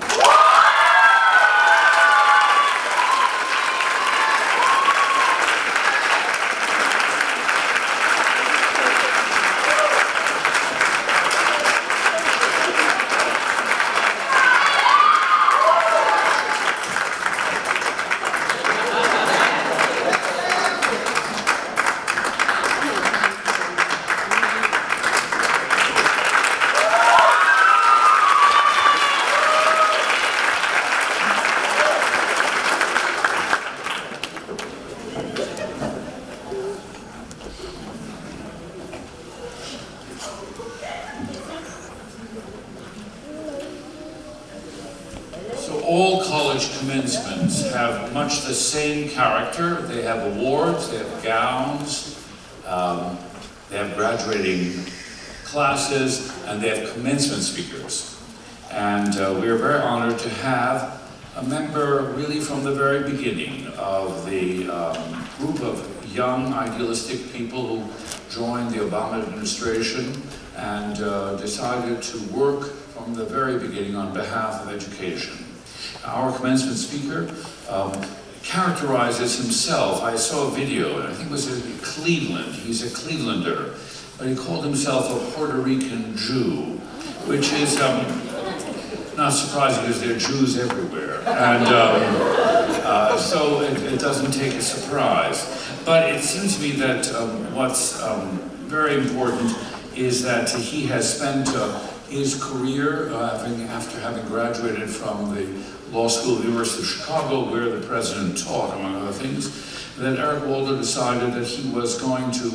All college commencements have much the same character. They have awards, they have gowns, they have graduating classes, and they have commencement speakers. And we are very honored to have a member really from the very beginning of the group of young idealistic people who joined the Obama administration and decided to work from the very beginning on behalf of education. Our commencement speaker characterizes himself. I saw a video, and I think it was in Cleveland. He's a Clevelander, but he called himself a Puerto Rican Jew, which is not surprising because there are Jews everywhere. And so it doesn't take a surprise. But it seems to me that what's very important is that he has spent his career, after having graduated from the Law School of the University of Chicago, where the president taught, among other things, that Eric Waldo decided that he was going to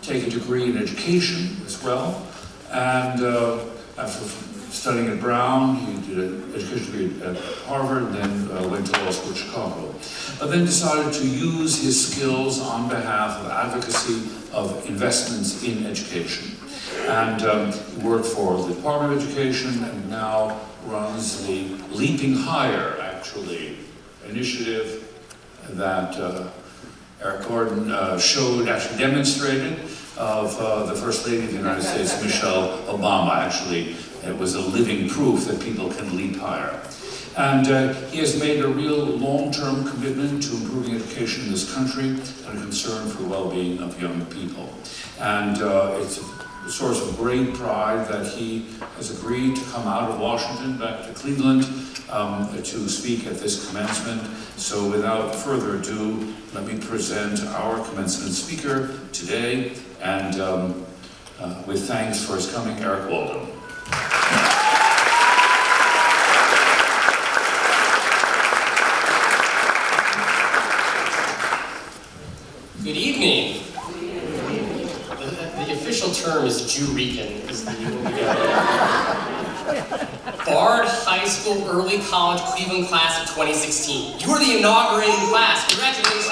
take a degree in education as well. And after studying at Brown, he did an education degree at Harvard, and then went to Law School of Chicago. But then decided to use his skills on behalf of advocacy of investments in education. And he worked for the Department of Education and now runs the Leaping Higher, actually, initiative that Eric Gordon actually demonstrated of the First Lady of the United States, Michelle Obama. Actually, it was a living proof that people can leap higher. And he has made a real long-term commitment to improving education in this country and a concern for the well-being of young people. And it's a source of great pride that he has agreed to come out of Washington back to Cleveland to speak at this commencement. So without further ado, let me present our commencement speaker today, and with thanks for his coming, Eric Waldo. Good evening. The official term is Jew-Rican, is the Bard High School Early College Cleveland class of 2016. You are the inaugurating class. Congratulations.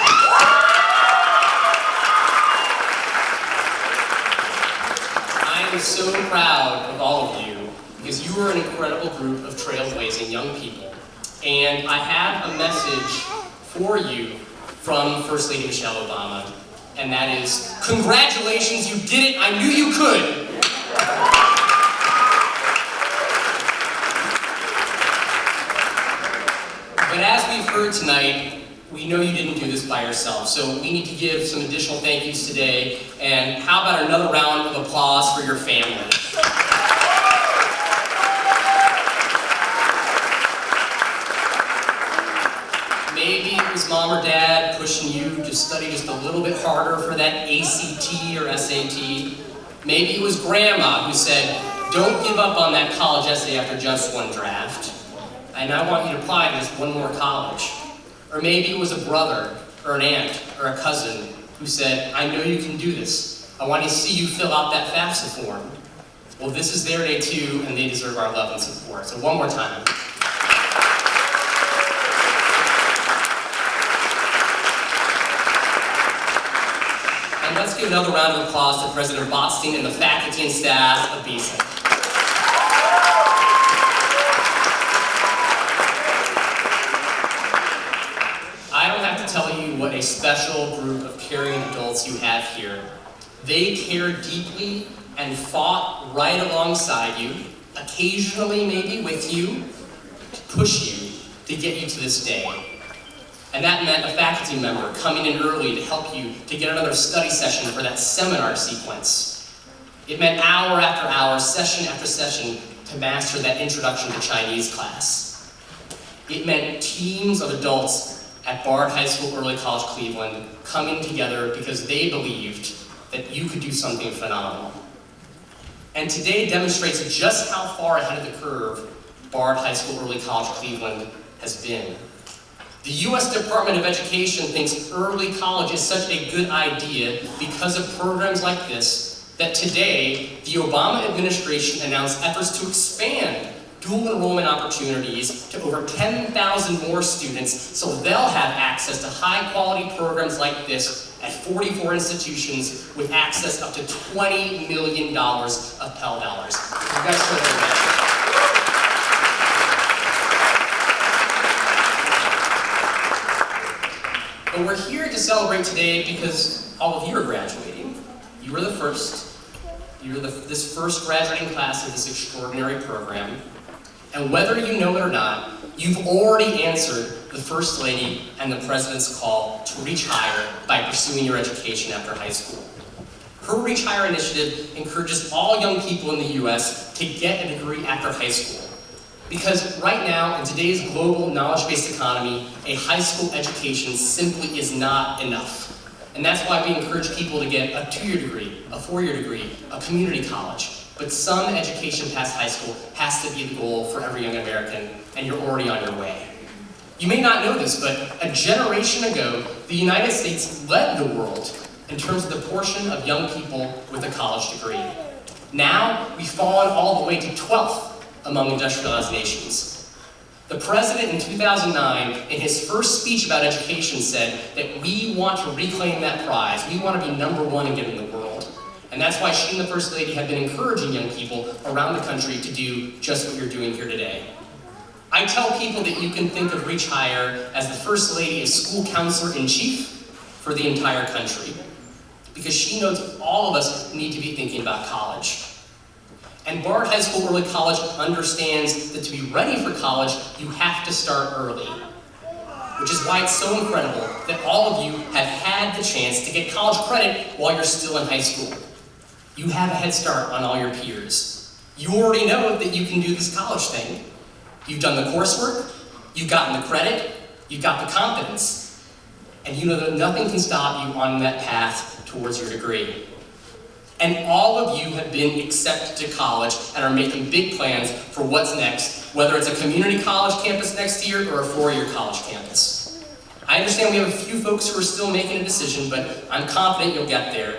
I am so proud of all of you because you are an incredible group of trailblazing young people. And I have a message for you from First Lady Michelle Obama, and that is, congratulations, you did it, I knew you could. But as we've heard tonight, we know you didn't do this by yourself, so we need to give some additional thank yous today. And how about another round of applause for your family? Maybe it was mom or dad pushing you to study just a little bit harder for that ACT or SAT. Maybe it was grandma who said, don't give up on that college essay after just one draft. And I want you to apply to just one more college. Or maybe it was a brother, or an aunt, or a cousin who said, I know you can do this. I want to see you fill out that FAFSA form. Well, this is their day too, and they deserve our love and support. So one more time. And let's give another round of applause to President BOTSTEIN and the faculty and staff of BHSEC. I don't have to tell you what a special group of caring adults you have here. They care deeply and fought right alongside you, occasionally maybe with you, to push you to get you to this day. And that meant a faculty member coming in early to help you to get another study session for that seminar sequence. It meant hour after hour, session after session, to master that introduction to Chinese class. It meant teams of adults at Bard High School Early College Cleveland coming together because they believed that you could do something phenomenal. And today demonstrates just how far ahead of the curve Bard High School Early College Cleveland has been. The U.S. Department of Education thinks early college is such a good idea because of programs like this that today the Obama administration announced efforts to expand dual enrollment opportunities to over 10,000 more students so they'll have access to high-quality programs like this at 44 institutions with access up to $20 million of Pell dollars. You guys show that. But we're here to celebrate today because all of you are graduating. You were the first. You're this first graduating class of this extraordinary program. And whether you know it or not, you've already answered the First Lady and the President's call to reach higher by pursuing your education after high school. Her Reach Higher initiative encourages all young people in the U.S. to get a degree after high school. Because right now, in today's global knowledge-based economy, a high school education simply is not enough. And that's why we encourage people to get a 2-year degree, a 4-year degree, a community college. But some education past high school has to be the goal for every young American, and you're already on your way. You may not know this, but a generation ago, the United States led the world in terms of the portion of young people with a college degree. Now, we've fallen all the way to 12th among industrialized nations. The president in 2009, in his first speech about education, said that we want to reclaim that prize. We want to be #1 again in the world. And that's why she and the First Lady have been encouraging young people around the country to do just what you're doing here today. I tell people that you can think of Reach Higher as the First Lady as school counselor-in-chief for the entire country. Because she knows all of us need to be thinking about college. And Bard High School Early College understands that to be ready for college, you have to start early. Which is why it's so incredible that all of you have had the chance to get college credit while you're still in high school. You have a head start on all your peers. You already know that you can do this college thing. You've done the coursework, you've gotten the credit, you've got the confidence, and you know that nothing can stop you on that path towards your degree. And all of you have been accepted to college and are making big plans for what's next, whether it's a community college campus next year or a 4-year college campus. I understand we have a few folks who are still making a decision, but I'm confident you'll get there.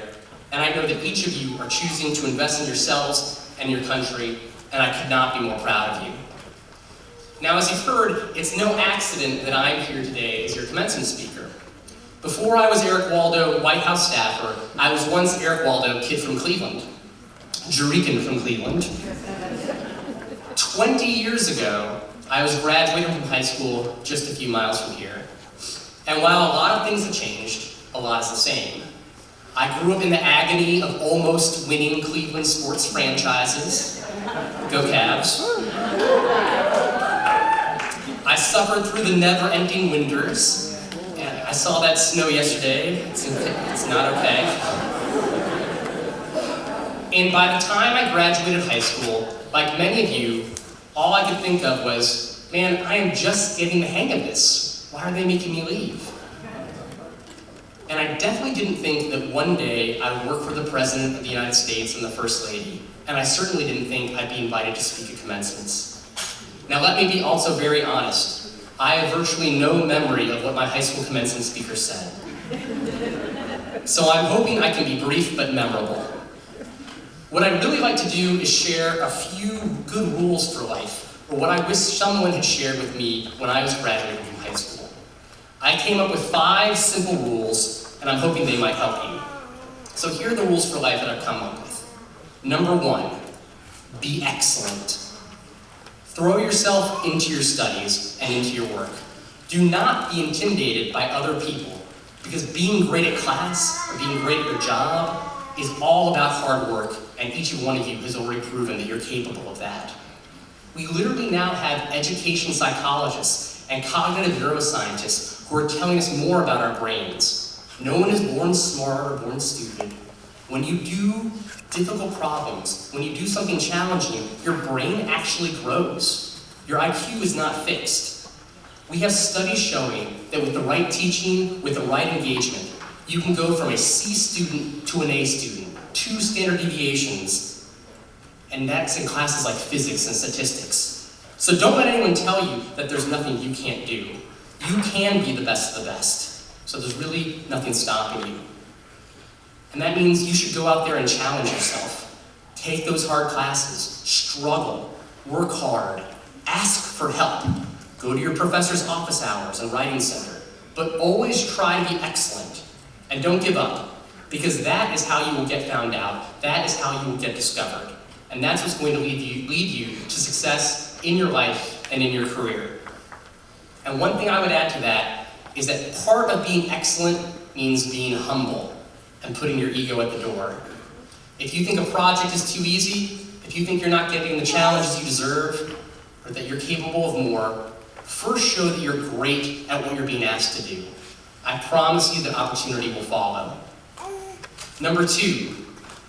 And I know that each of you are choosing to invest in yourselves and your country, and I could not be more proud of you. Now, as you've heard, it's no accident that I'm here today as your commencement speaker. Before I was Eric Waldo, White House staffer, I was once Eric Waldo, kid from Cleveland, Jerican from Cleveland. 20 years ago, I was graduating from high school just a few miles from here. And while a lot of things have changed, a lot is the same. I grew up in the agony of almost winning Cleveland sports franchises. Go Cavs. I suffered through the never-ending winters. saw that snow yesterday. It's not okay. And by the time I graduated high school, like many of you, all I could think of was, man, I am just getting the hang of this. Why are they making me leave? And I definitely didn't think that one day I would work for the President of the United States and the First Lady. And I certainly didn't think I'd be invited to speak at commencements. Now let me be also very honest. I have virtually no memory of what my high school commencement speaker said. So I'm hoping I can be brief but memorable. What I'd really like to do is share a few good rules for life, or what I wish someone had shared with me when I was graduating from high school. I came up with 5 simple rules, and I'm hoping they might help you. So here are the rules for life that I've come up with. Number 1, be excellent. Throw yourself into your studies and into your work. Do not be intimidated by other people, because being great at class or being great at your job is all about hard work, and each one of you has already proven that you're capable of that. We literally now have education psychologists and cognitive neuroscientists who are telling us more about our brains. No one is born smart or born stupid. When you do difficult problems, when you do something challenging, your brain actually grows. Your IQ is not fixed. We have studies showing that with the right teaching, with the right engagement, you can go from a C student to an A student, 2 standard deviations, and that's in classes like physics and statistics. So don't let anyone tell you that there's nothing you can't do. You can be the best of the best. So there's really nothing stopping you. And that means you should go out there and challenge yourself. Take those hard classes, struggle, work hard, ask for help. Go to your professor's office hours and writing center, but always try to be excellent. And don't give up, because that is how you will get found out. That is how you will get discovered. And that's what's going to lead you to success in your life and in your career. And one thing I would add to that is that part of being excellent means being humble and putting your ego at the door. If you think a project is too easy, if you think you're not getting the challenges you deserve, or that you're capable of more, first show that you're great at what you're being asked to do. I promise you that opportunity will follow. Number 2,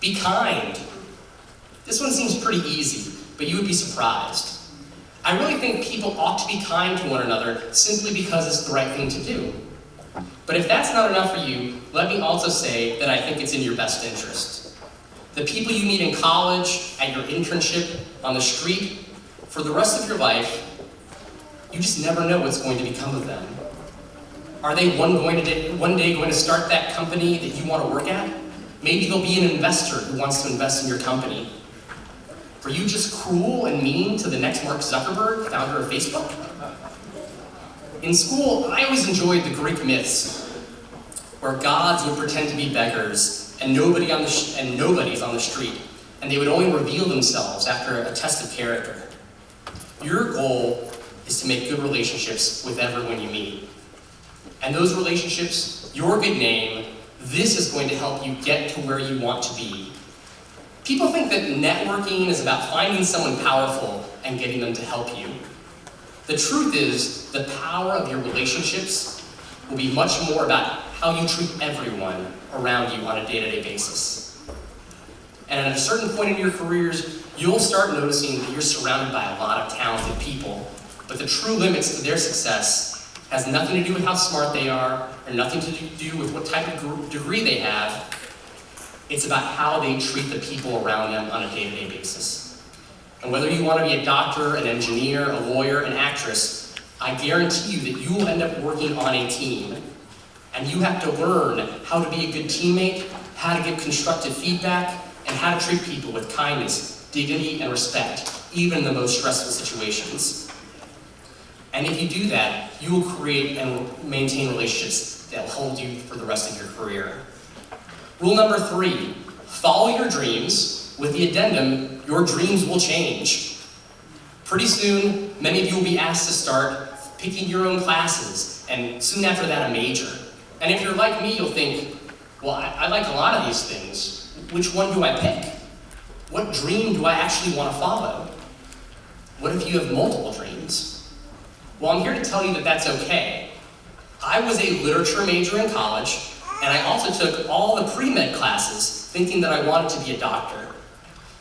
be kind. This one seems pretty easy, but you would be surprised. I really think people ought to be kind to one another simply because it's the right thing to do. But if that's not enough for you, let me also say that I think it's in your best interest. The people you meet in college, at your internship, on the street, for the rest of your life, you just never know what's going to become of them. Are they one day going to start that company that you want to work at? Maybe they'll be an investor who wants to invest in your company. Were you just cruel and mean to the next Mark Zuckerberg, founder of Facebook? In school, I always enjoyed the Greek myths, where gods would pretend to be beggars and nobody's on the street, and they would only reveal themselves after a test of character. Your goal is to make good relationships with everyone you meet. And those relationships, your good name, this is going to help you get to where you want to be. People think that networking is about finding someone powerful and getting them to help you. The truth is, the power of your relationships will be much more about how you treat everyone around you on a day-to-day basis. And at a certain point in your careers, you'll start noticing that you're surrounded by a lot of talented people, but the true limits to their success has nothing to do with how smart they are, or nothing to do with what type of degree they have. It's about how they treat the people around them on a day-to-day basis. And whether you want to be a doctor, an engineer, a lawyer, an actress, I guarantee you that you will end up working on a team. And you have to learn how to be a good teammate, how to give constructive feedback, and how to treat people with kindness, dignity, and respect, even in the most stressful situations. And if you do that, you will create and maintain relationships that will hold you for the rest of your career. Rule number 3, follow your dreams with the addendum, your dreams will change. Pretty soon, many of you will be asked to start picking your own classes, and soon after that, a major. And if you're like me, you'll think, well, I like a lot of these things. Which one do I pick? What dream do I actually want to follow? What if you have multiple dreams? Well, I'm here to tell you that that's okay. I was a literature major in college, and I also took all the pre-med classes thinking that I wanted to be a doctor.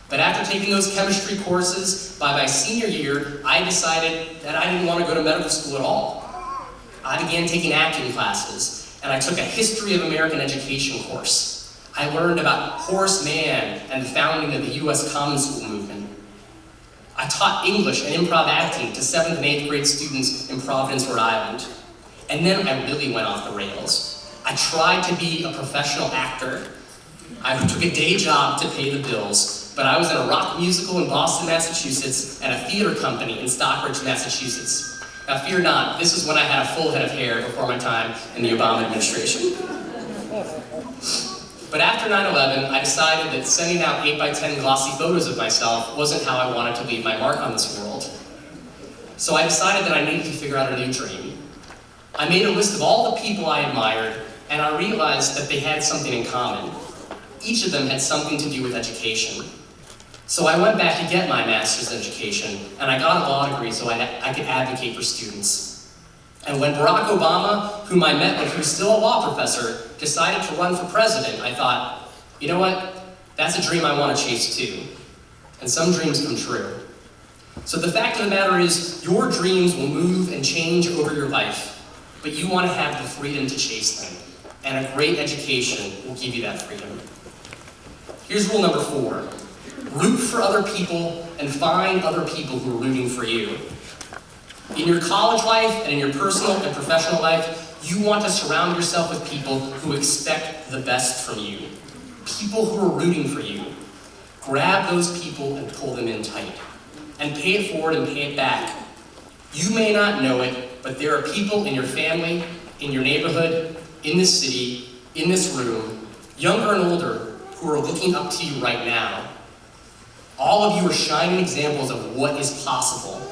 But after taking those chemistry courses, by my senior year, I decided that I didn't want to go to medical school at all. I began taking acting classes, and I took a history of American education course. I learned about Horace Mann and the founding of the U.S. Common School movement. I taught English and improv acting to 7th and 8th grade students in Providence, Rhode Island. And then I really went off the rails. I tried to be a professional actor. I took a day job to pay the bills, but I was in a rock musical in Boston, Massachusetts, and a theater company in Stockbridge, Massachusetts. Now fear not, this is when I had a full head of hair before my time in the Obama administration. But after 9/11, I decided that sending out 8x10 glossy photos of myself wasn't how I wanted to leave my mark on this world. So I decided that I needed to figure out a new dream. I made a list of all the people I admired, and I realized that they had something in common. Each of them had something to do with education. So I went back to get my master's in education, and I got a law degree so I could advocate for students. And when Barack Obama, whom I met when he was still a law professor, decided to run for president, I thought, you know what? That's a dream I want to chase too. And some dreams come true. So the fact of the matter is, your dreams will move and change over your life, but you want to have the freedom to chase them. And a great education will give you that freedom. Here's rule number 4. Root for other people and find other people who are rooting for you. In your college life and in your personal and professional life, you want to surround yourself with people who expect the best from you. People who are rooting for you. Grab those people and pull them in tight. And pay it forward and pay it back. You may not know it, but there are people in your family, in your neighborhood, in this city, in this room, younger and older, who are looking up to you right now. All of you are shining examples of what is possible.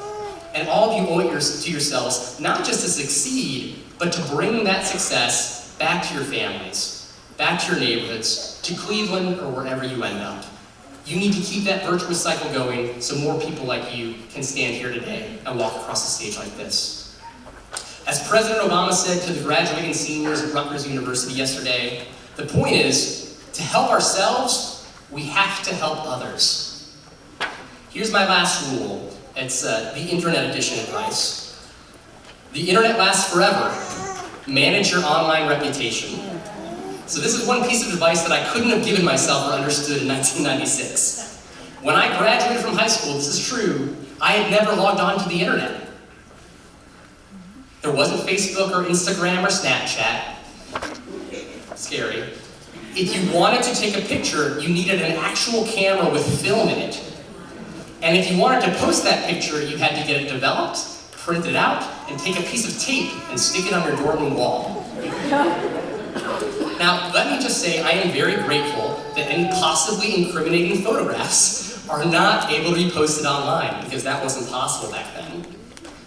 And all of you owe it to yourselves, not just to succeed, but to bring that success back to your families, back to your neighborhoods, to Cleveland, or wherever you end up. You need to keep that virtuous cycle going so more people like you can stand here today and walk across the stage like this. As President Obama said to the graduating seniors at Rutgers University yesterday, the point is, to help ourselves, we have to help others. Here's my last rule. It's the internet edition advice. The internet lasts forever. Manage your online reputation. So this is one piece of advice that I couldn't have given myself or understood in 1996. When I graduated from high school, this is true, I had never logged on to the internet. There wasn't Facebook or Instagram or Snapchat. Scary. If you wanted to take a picture, you needed an actual camera with film in it. And if you wanted to post that picture, you had to get it developed, print it out, and take a piece of tape and stick it on your dorm room wall. Now, let me just say I am very grateful that any possibly incriminating photographs are not able to be posted online, because that wasn't possible back then.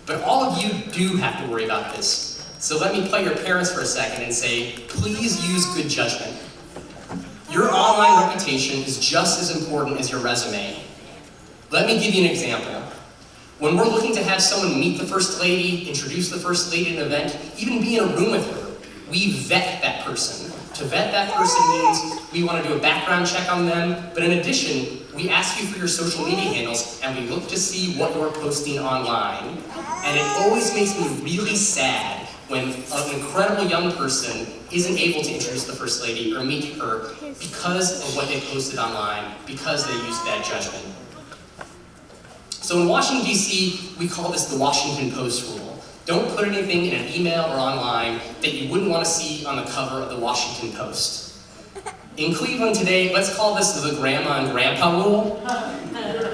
But all of you do have to worry about this. So let me play your parents for a second and say, please use good judgment. Your online reputation is just as important as your resume. Let me give you an example. When we're looking to have someone meet the First Lady, introduce the First Lady at an event, even be in a room with her, we vet that person. To vet that person means we want to do a background check on them, but in addition, we ask you for your social media handles, and we look to see what you're posting online. And it always makes me really sad when an incredible young person isn't able to introduce the First Lady or meet her because of what they posted online, because they used bad judgment. So in Washington, D.C., we call this the Washington Post rule. Don't put anything in an email or online that you wouldn't want to see on the cover of the Washington Post. In Cleveland today, let's call this the Grandma and Grandpa rule.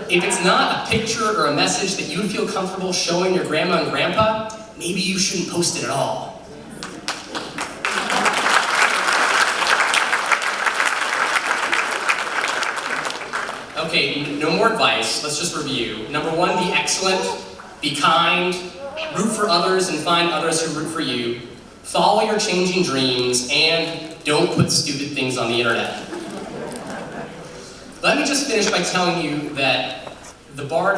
If it's not a picture or a message that you would feel comfortable showing your grandma and grandpa, maybe you shouldn't post it at all. Okay, no more advice, let's just review. Number 1, be excellent, be kind, root for others and find others who root for you, follow your changing dreams, and don't put stupid things on the internet. Let me just finish by telling you that your Bard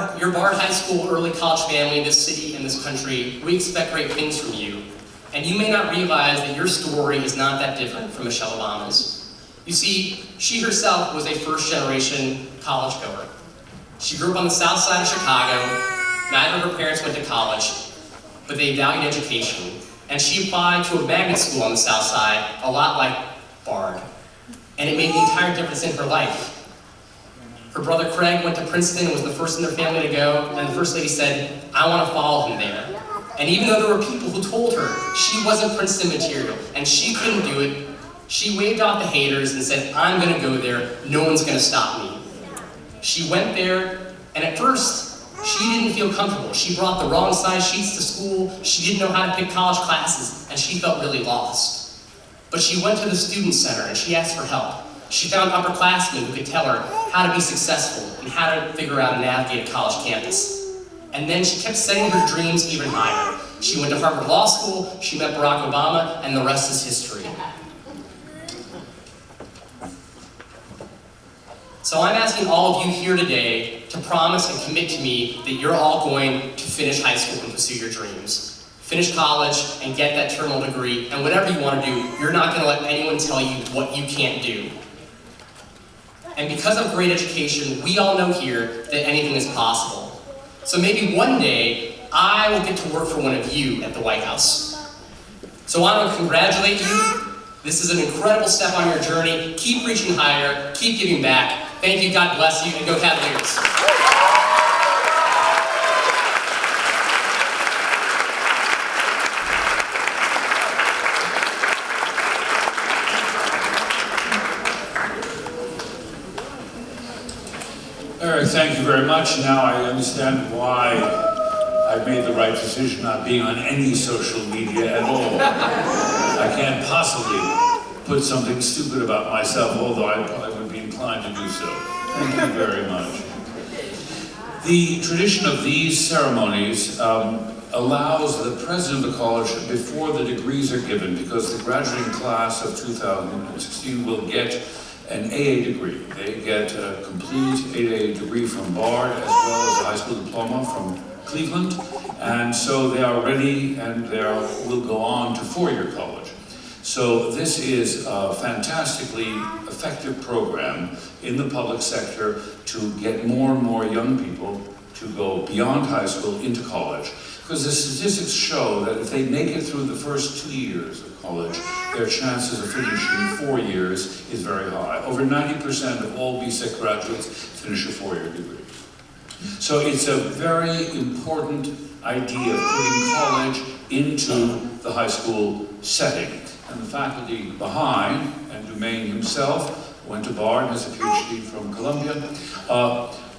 High School early college family, this city and this country, we expect great things from you. And you may not realize that your story is not that different from Michelle Obama's. You see, she herself was a first-generation college goer. She grew up on the south side of Chicago. Neither of her parents went to college, but they valued education. And she applied to a magnet school on the south side, a lot like Bard. And it made the entire difference in her life. Her brother Craig went to Princeton and was the first in their family to go, and the First Lady said, I want to follow him there. And even though there were people who told her she wasn't Princeton material and she couldn't do it, she waved off the haters and said, I'm going to go there, no one's going to stop me. She went there, and at first, she didn't feel comfortable. She brought the wrong size sheets to school, she didn't know how to pick college classes, and she felt really lost. But she went to the student center and she asked for help. She found upperclassmen who could tell her how to be successful and how to figure out and navigate a college campus. And then she kept setting her dreams even higher. She went to Harvard Law School, she met Barack Obama, and the rest is history. So I'm asking all of you here today to promise and commit to me that you're all going to finish high school and pursue your dreams. Finish college and get that terminal degree, and whatever you want to do, you're not going to let anyone tell you what you can't do. And because of great education, we all know here that anything is possible. So maybe one day, I will get to work for one of you at the White House. So I want to congratulate you. This is an incredible step on your journey. Keep reaching higher, keep giving back. Thank you, God bless you, and go Cavaliers. Eric, thank you very much. Now I understand why I made the right decision not being on any social media at all. I can't possibly put something stupid about myself, although I probably would be inclined to do so. Thank you very much. The tradition of these ceremonies allows the president of the college, before the degrees are given, because the graduating class of 2016 will get an AA degree. They get a complete AA degree from Bard as well as a high school diploma from Cleveland, and so they are ready and they will go on to four-year college. So this is a fantastically effective program in the public sector to get more and more young people to go beyond high school into college. Because the statistics show that if they make it through the first 2 years of college, their chances of finishing 4 years is very high. Over 90% of all BHSEC graduates finish a four-year degree. So it's a very important idea of putting college into the high school setting. And the faculty behind, and DUMAINE himself, went to Bard, has a PhD from Columbia,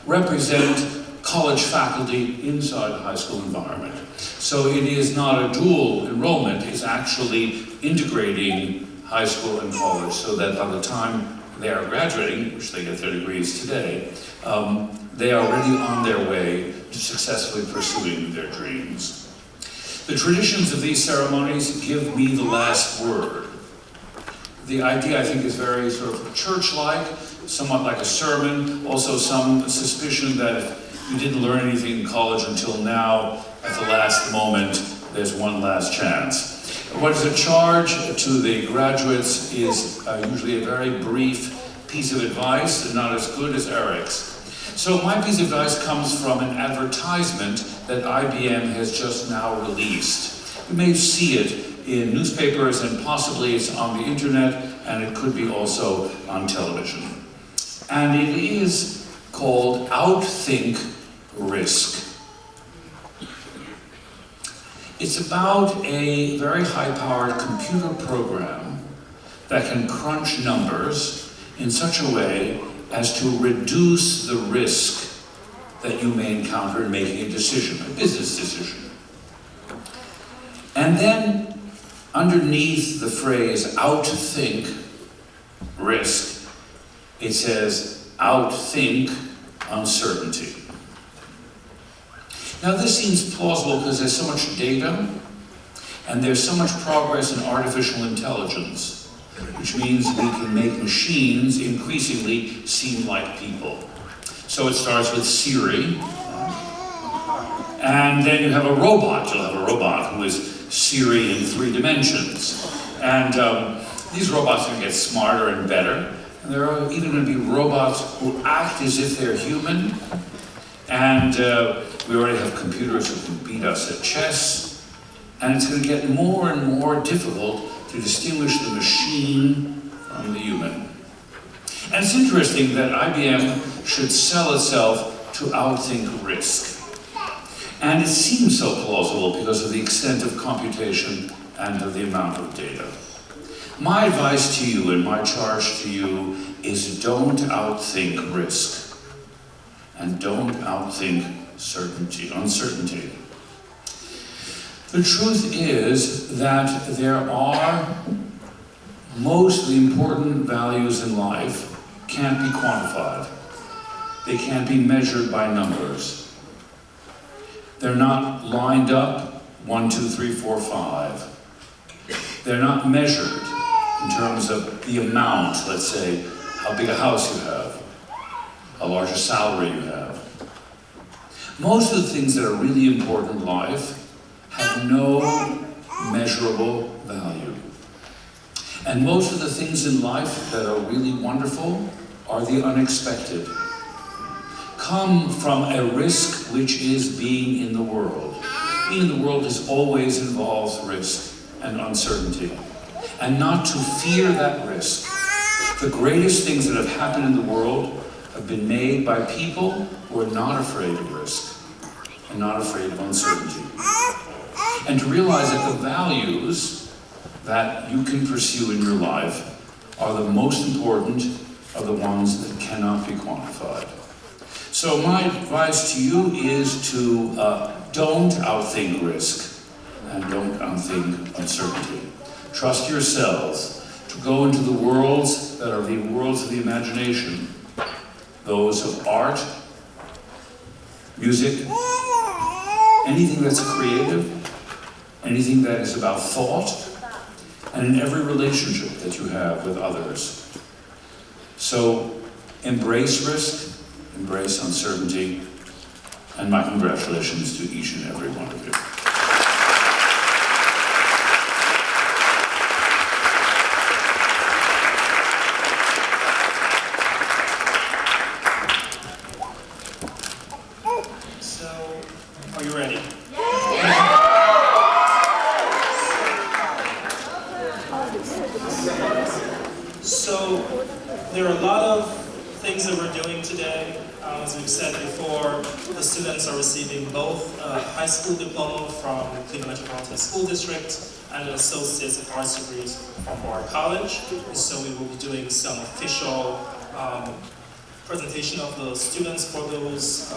represent college faculty inside the high school environment. So it is not a dual enrollment, it's actually integrating high school and college so that by the time they are graduating, which they get their degrees today, they are already on their way to successfully pursuing their dreams. The traditions of these ceremonies give me the last word. The idea, I think, is very sort of church-like, somewhat like a sermon, also some suspicion that if you didn't learn anything in college until now, at the last moment, there's one last chance. What is a charge to the graduates is usually a very brief piece of advice, and not as good as Eric's. So my piece of advice comes from an advertisement that IBM has just now released. You may see it in newspapers and possibly it's on the internet, and it could be also on television. And it is called Outthink Risk. It's about a very high-powered computer program that can crunch numbers in such a way as to reduce the risk that you may encounter in making a decision, a business decision. And then, underneath the phrase outthink risk, it says outthink uncertainty. Now this seems plausible because there's so much data and there's so much progress in artificial intelligence, which means we can make machines increasingly seem like people. So it starts with Siri, and then you have a robot. You'll have a robot who is Siri in 3 dimensions. And these robots are going to get smarter and better. And there are even going to be robots who act as if they're human. And we already have computers who can beat us at chess. And it's going to get more and more difficult to distinguish the machine from the human. And it's interesting that IBM should sell itself to outthink risk. And it seems so plausible because of the extent of computation and of the amount of data. My advice to you and my charge to you is don't outthink risk. And don't outthink uncertainty. The truth is that there are most of the important values in life can't be quantified. They can't be measured by numbers. They're not lined up 1, 2, 3, 4, 5. They're not measured in terms of the amount, let's say, how big a house you have, how large a salary you have. Most of the things that are really important in life have no measurable value. And most of the things in life that are really wonderful are the unexpected. Come from a risk which is being in the world. Being in the world always involves risk and uncertainty. And not to fear that risk. The greatest things that have happened in the world have been made by people who are not afraid of risk and not afraid of uncertainty. And to realize that the values that you can pursue in your life are the most important of the ones that cannot be quantified. So my advice to you is to don't outthink risk and don't outthink uncertainty. Trust yourselves to go into the worlds that are the worlds of the imagination, those of art, music, anything that's creative, anything that is about thought, and in every relationship that you have with others. So embrace risk, embrace uncertainty, and my congratulations to each and every one of you. So, are you ready? So, there are a lot of things that we're doing today. As we've said before, the students are receiving both a high school diploma from Cleveland Metropolitan School District and an Associate's of Arts degree from Bard College. So we will be doing some official presentation of the students for those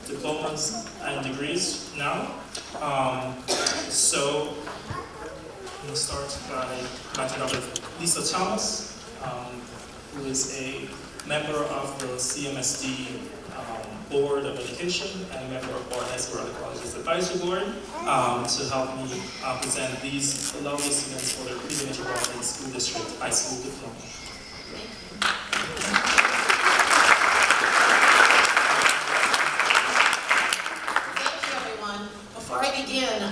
diplomas and degrees now. So I'm going to start by inviting Dr. Lisa Thomas, who is a member of the CMSD Board of Education and member of Bard High School Other Colleges Advisory Board to help me present these lovely students for their Cleveland Metropolitan School District High School Diploma. Thank you, everyone. Before I begin,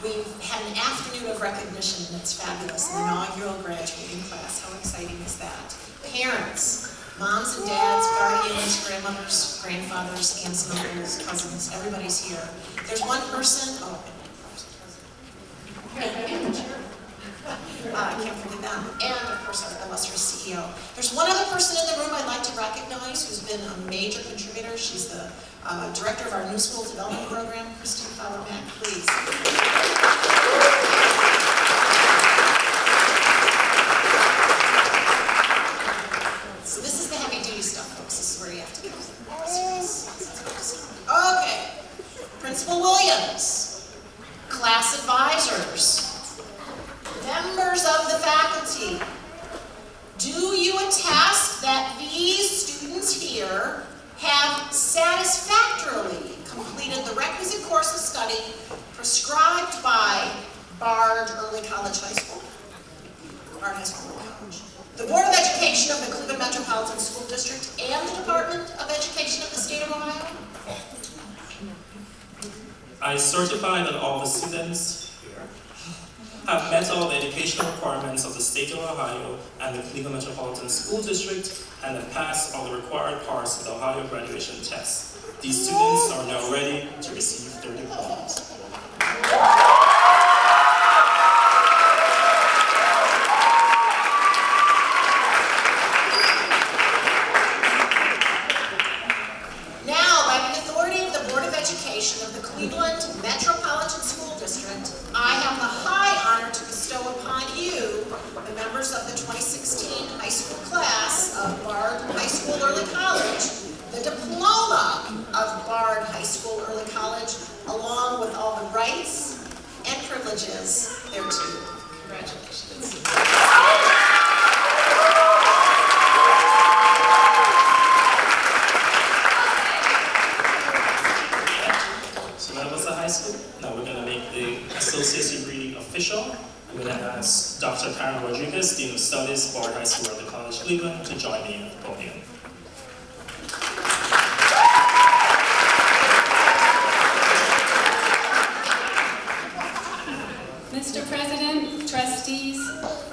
we've had an afternoon of recognition, and it's fabulous. An inaugural graduating class. How exciting is that? Parents, moms and dads, guardians, grandmothers, grandfathers, aunts and uncles, cousins, everybody's here. There's one person, I can't forget them, and of course our illustrious CEO. There's one other person in the room I'd like to recognize who's been a major contributor. She's the director of our New School Development Program, Christine Fowler-Mack, please. So this is the heavy-duty stuff, folks. This is where you have to go. Okay. Principal Williams, class advisors, members of the faculty, do you attest that these students here have satisfactorily completed the requisite course of study prescribed by Bard Early College High School? Bard High School Early College. The Board of Education of the Cleveland Metropolitan School District and the Department of Education of the State of Ohio? I certify that all the students here have met all the educational requirements of the state of Ohio and the Cleveland Metropolitan School District and have passed all the required parts of the Ohio graduation test. These students are now ready to receive their diplomas. Now, by the authority of the Board of Education of the Cleveland Metropolitan School District, I have the high honor to bestow upon you, the members of the 2016 high school class of Bard High School Early College, the diploma of Bard High School Early College, along with all the rights and privileges thereto. Congratulations. So that was the high school. Now we're going to make the associate's degree official. I'm going to ask Dr. Karen Rodriguez, Dean of Studies, Bard High School at the College Cleveland, to join me at the podium. Mr. President, trustees,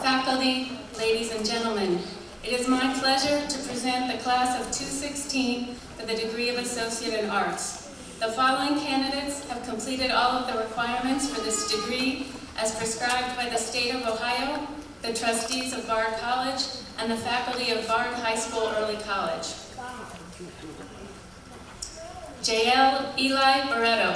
faculty, ladies and gentlemen, it is my pleasure to present the class of 2016 for the degree of Associate in Arts. The following candidates have completed all of the requirements for this degree as prescribed by the state of Ohio, the trustees of Bard College, and the faculty of Bard High School Early College. JEHIEL Eli Barretto.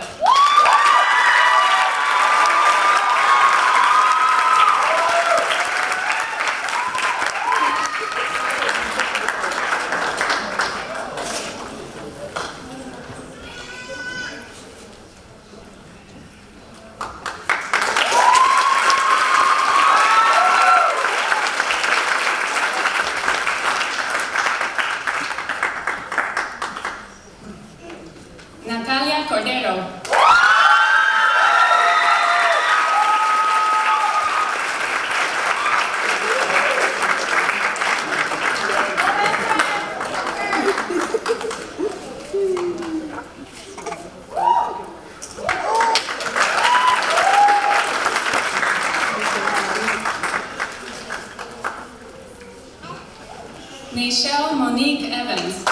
Nichelle Monique Evans.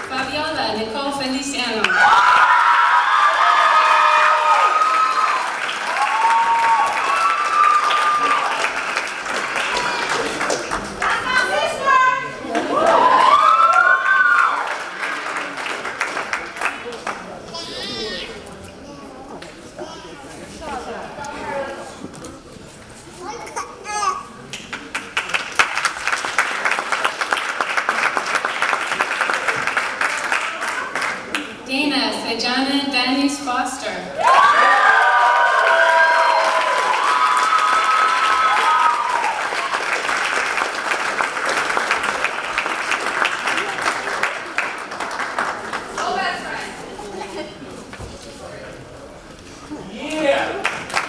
Fabiola Nicole Feliciano. Dana Sejana Dennis Foster. Yeah!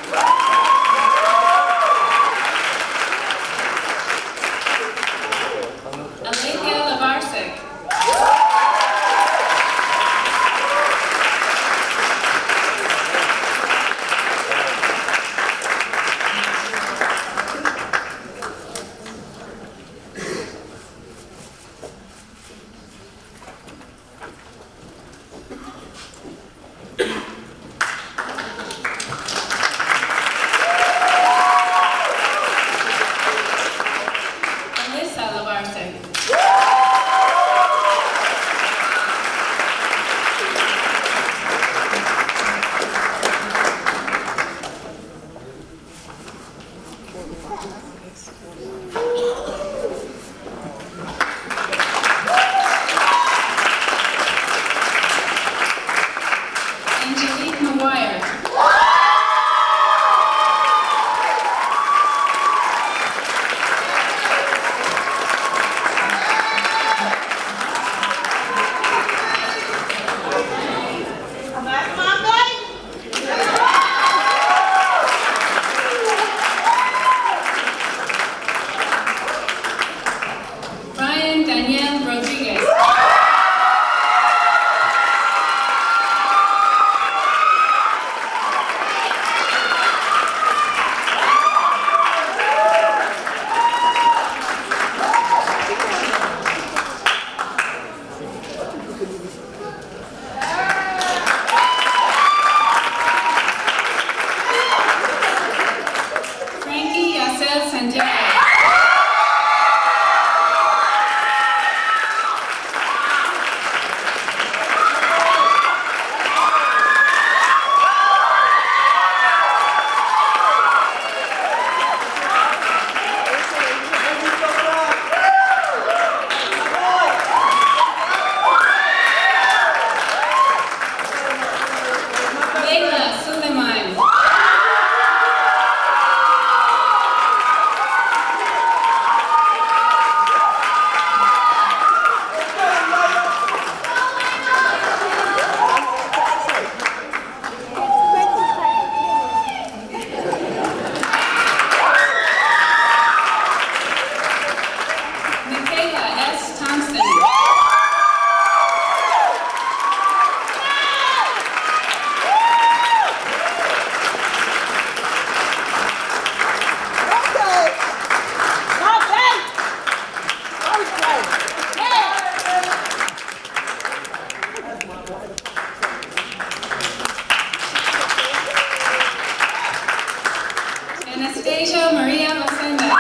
Anastasia Maria Macenda.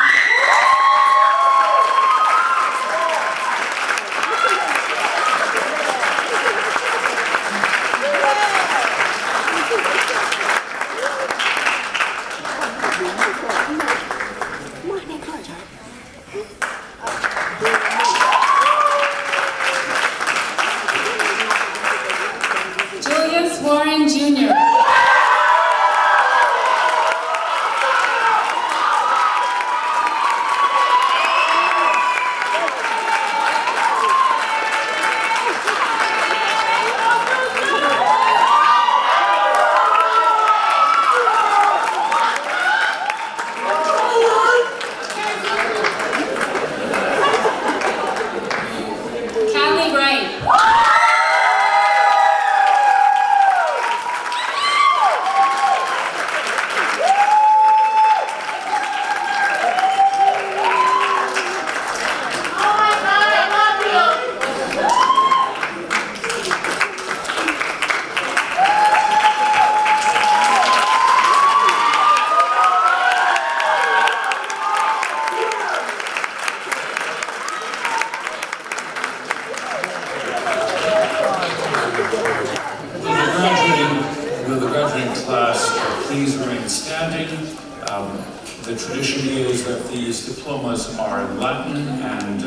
Julius Warren Jr. Callie Wright. Will the graduating class please remain standing? The tradition is that these diplomas are in Latin, and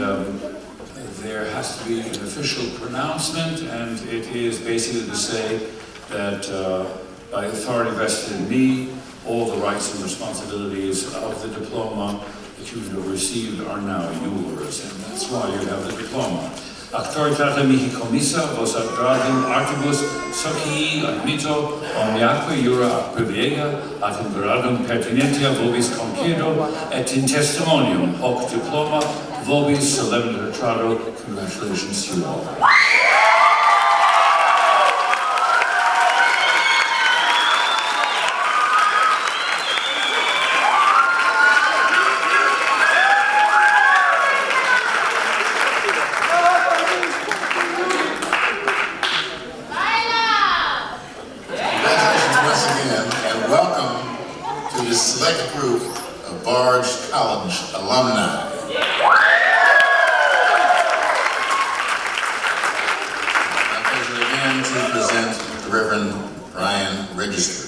there has to be an official pronouncement, and it is basically to say that by authority vested in me, all the rights and responsibilities of the diploma that you have received are now yours, and that's why you have the diploma. Auctoritate mihi commissa, vos ad gradum artibus, socii admito, omniaque jura ac privilegia, ad in gradum pertinentia vobis concedo, et in testimonium hoc diploma vobis solemne retrado. Congratulations to you all. Select group of Bard College alumni. My pleasure again to present the Reverend Brian Register.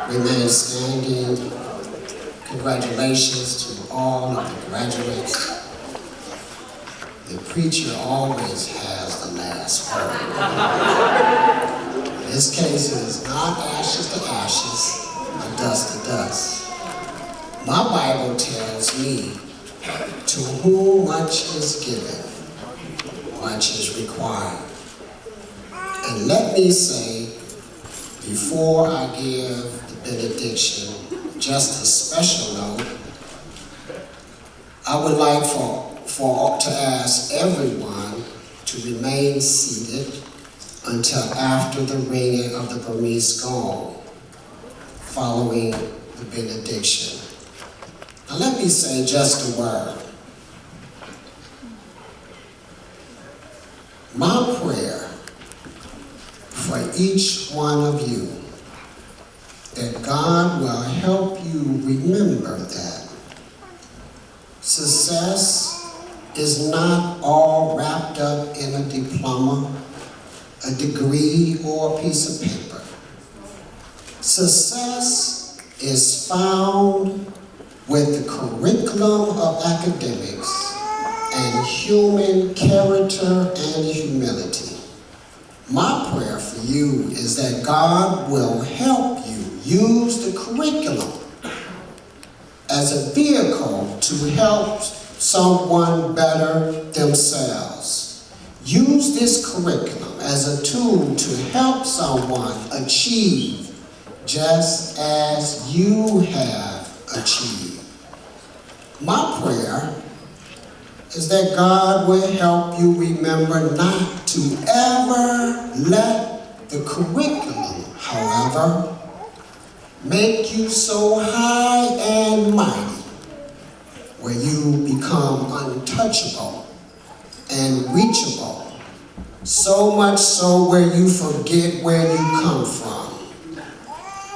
Remain standing. Congratulations to all of the graduates. The preacher always has the last word. In this case, it is not ashes to ashes, or dust to dust. My Bible tells me, to whom much is given, much is required. And let me say, before I give the benediction, just a special note, I would like to ask everyone to remain seated until after the ringing of the Burmese gong, following the benediction. Now let me say just a word. My prayer for each one of you, that God will help you remember that success is not all wrapped up in a diploma, a degree, or a piece of paper. Success is found with the curriculum of academics and human character and humility. My prayer for you is that God will help you use the curriculum as a vehicle to help someone better themselves. Use this curriculum as a tool to help someone achieve just as you have achieved. My prayer is that God will help you remember not to ever let the curriculum, however, make you so high and mighty where you become untouchable and reachable So much so where you forget where you come from.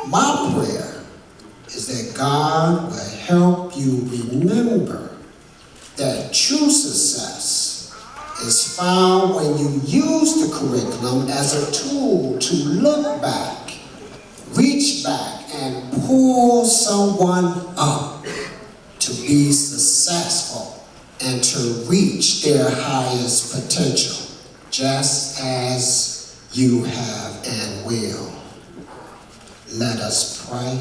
My prayer is that God will help you remember that true success is found when you use the curriculum as a tool to look back, reach back, and pull someone up to be successful and to reach their highest potential, just as you have and will. Let us pray.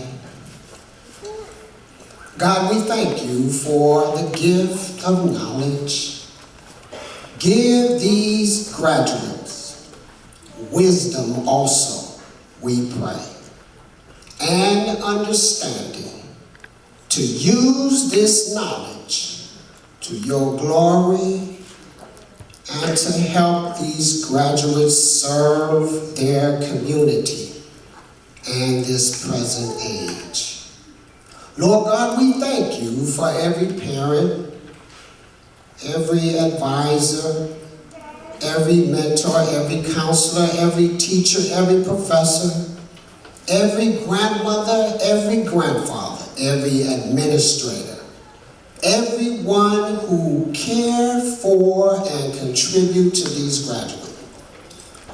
God, we thank you for the gift of knowledge. Give these graduates wisdom also, we pray, and understanding to use this knowledge to your glory and to help these graduates serve their community and this present age. Lord God, we thank you for every parent, every advisor, every mentor, every counselor, every teacher, every professor, every grandmother, every grandfather, every administrator, everyone who cared for and contribute to these graduates.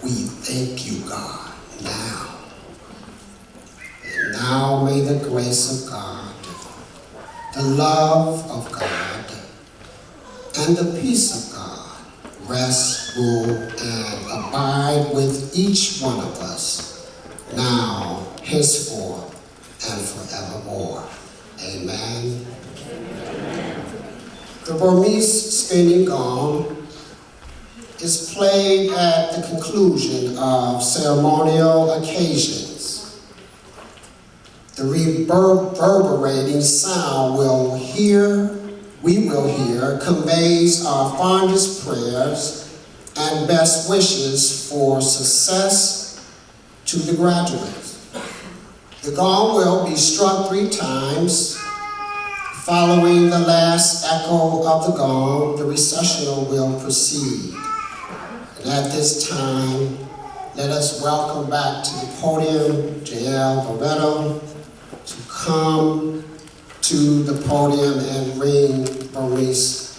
We thank you, God, now. And now may the grace of God, the love of God, and the peace of God rest, rule, and abide with each one of us, now, henceforth, and forevermore. Amen. The Burmese spinning gong is played at the conclusion of ceremonial occasions. The reverberating sound we will hear conveys our fondest prayers and best wishes for success to the graduates. The gong will be struck 3 times. Following the last echo of the gong, the recessional will proceed. And at this time, let us welcome back to the podium JEHIEL BARRETO to come to the podium and ring Burmese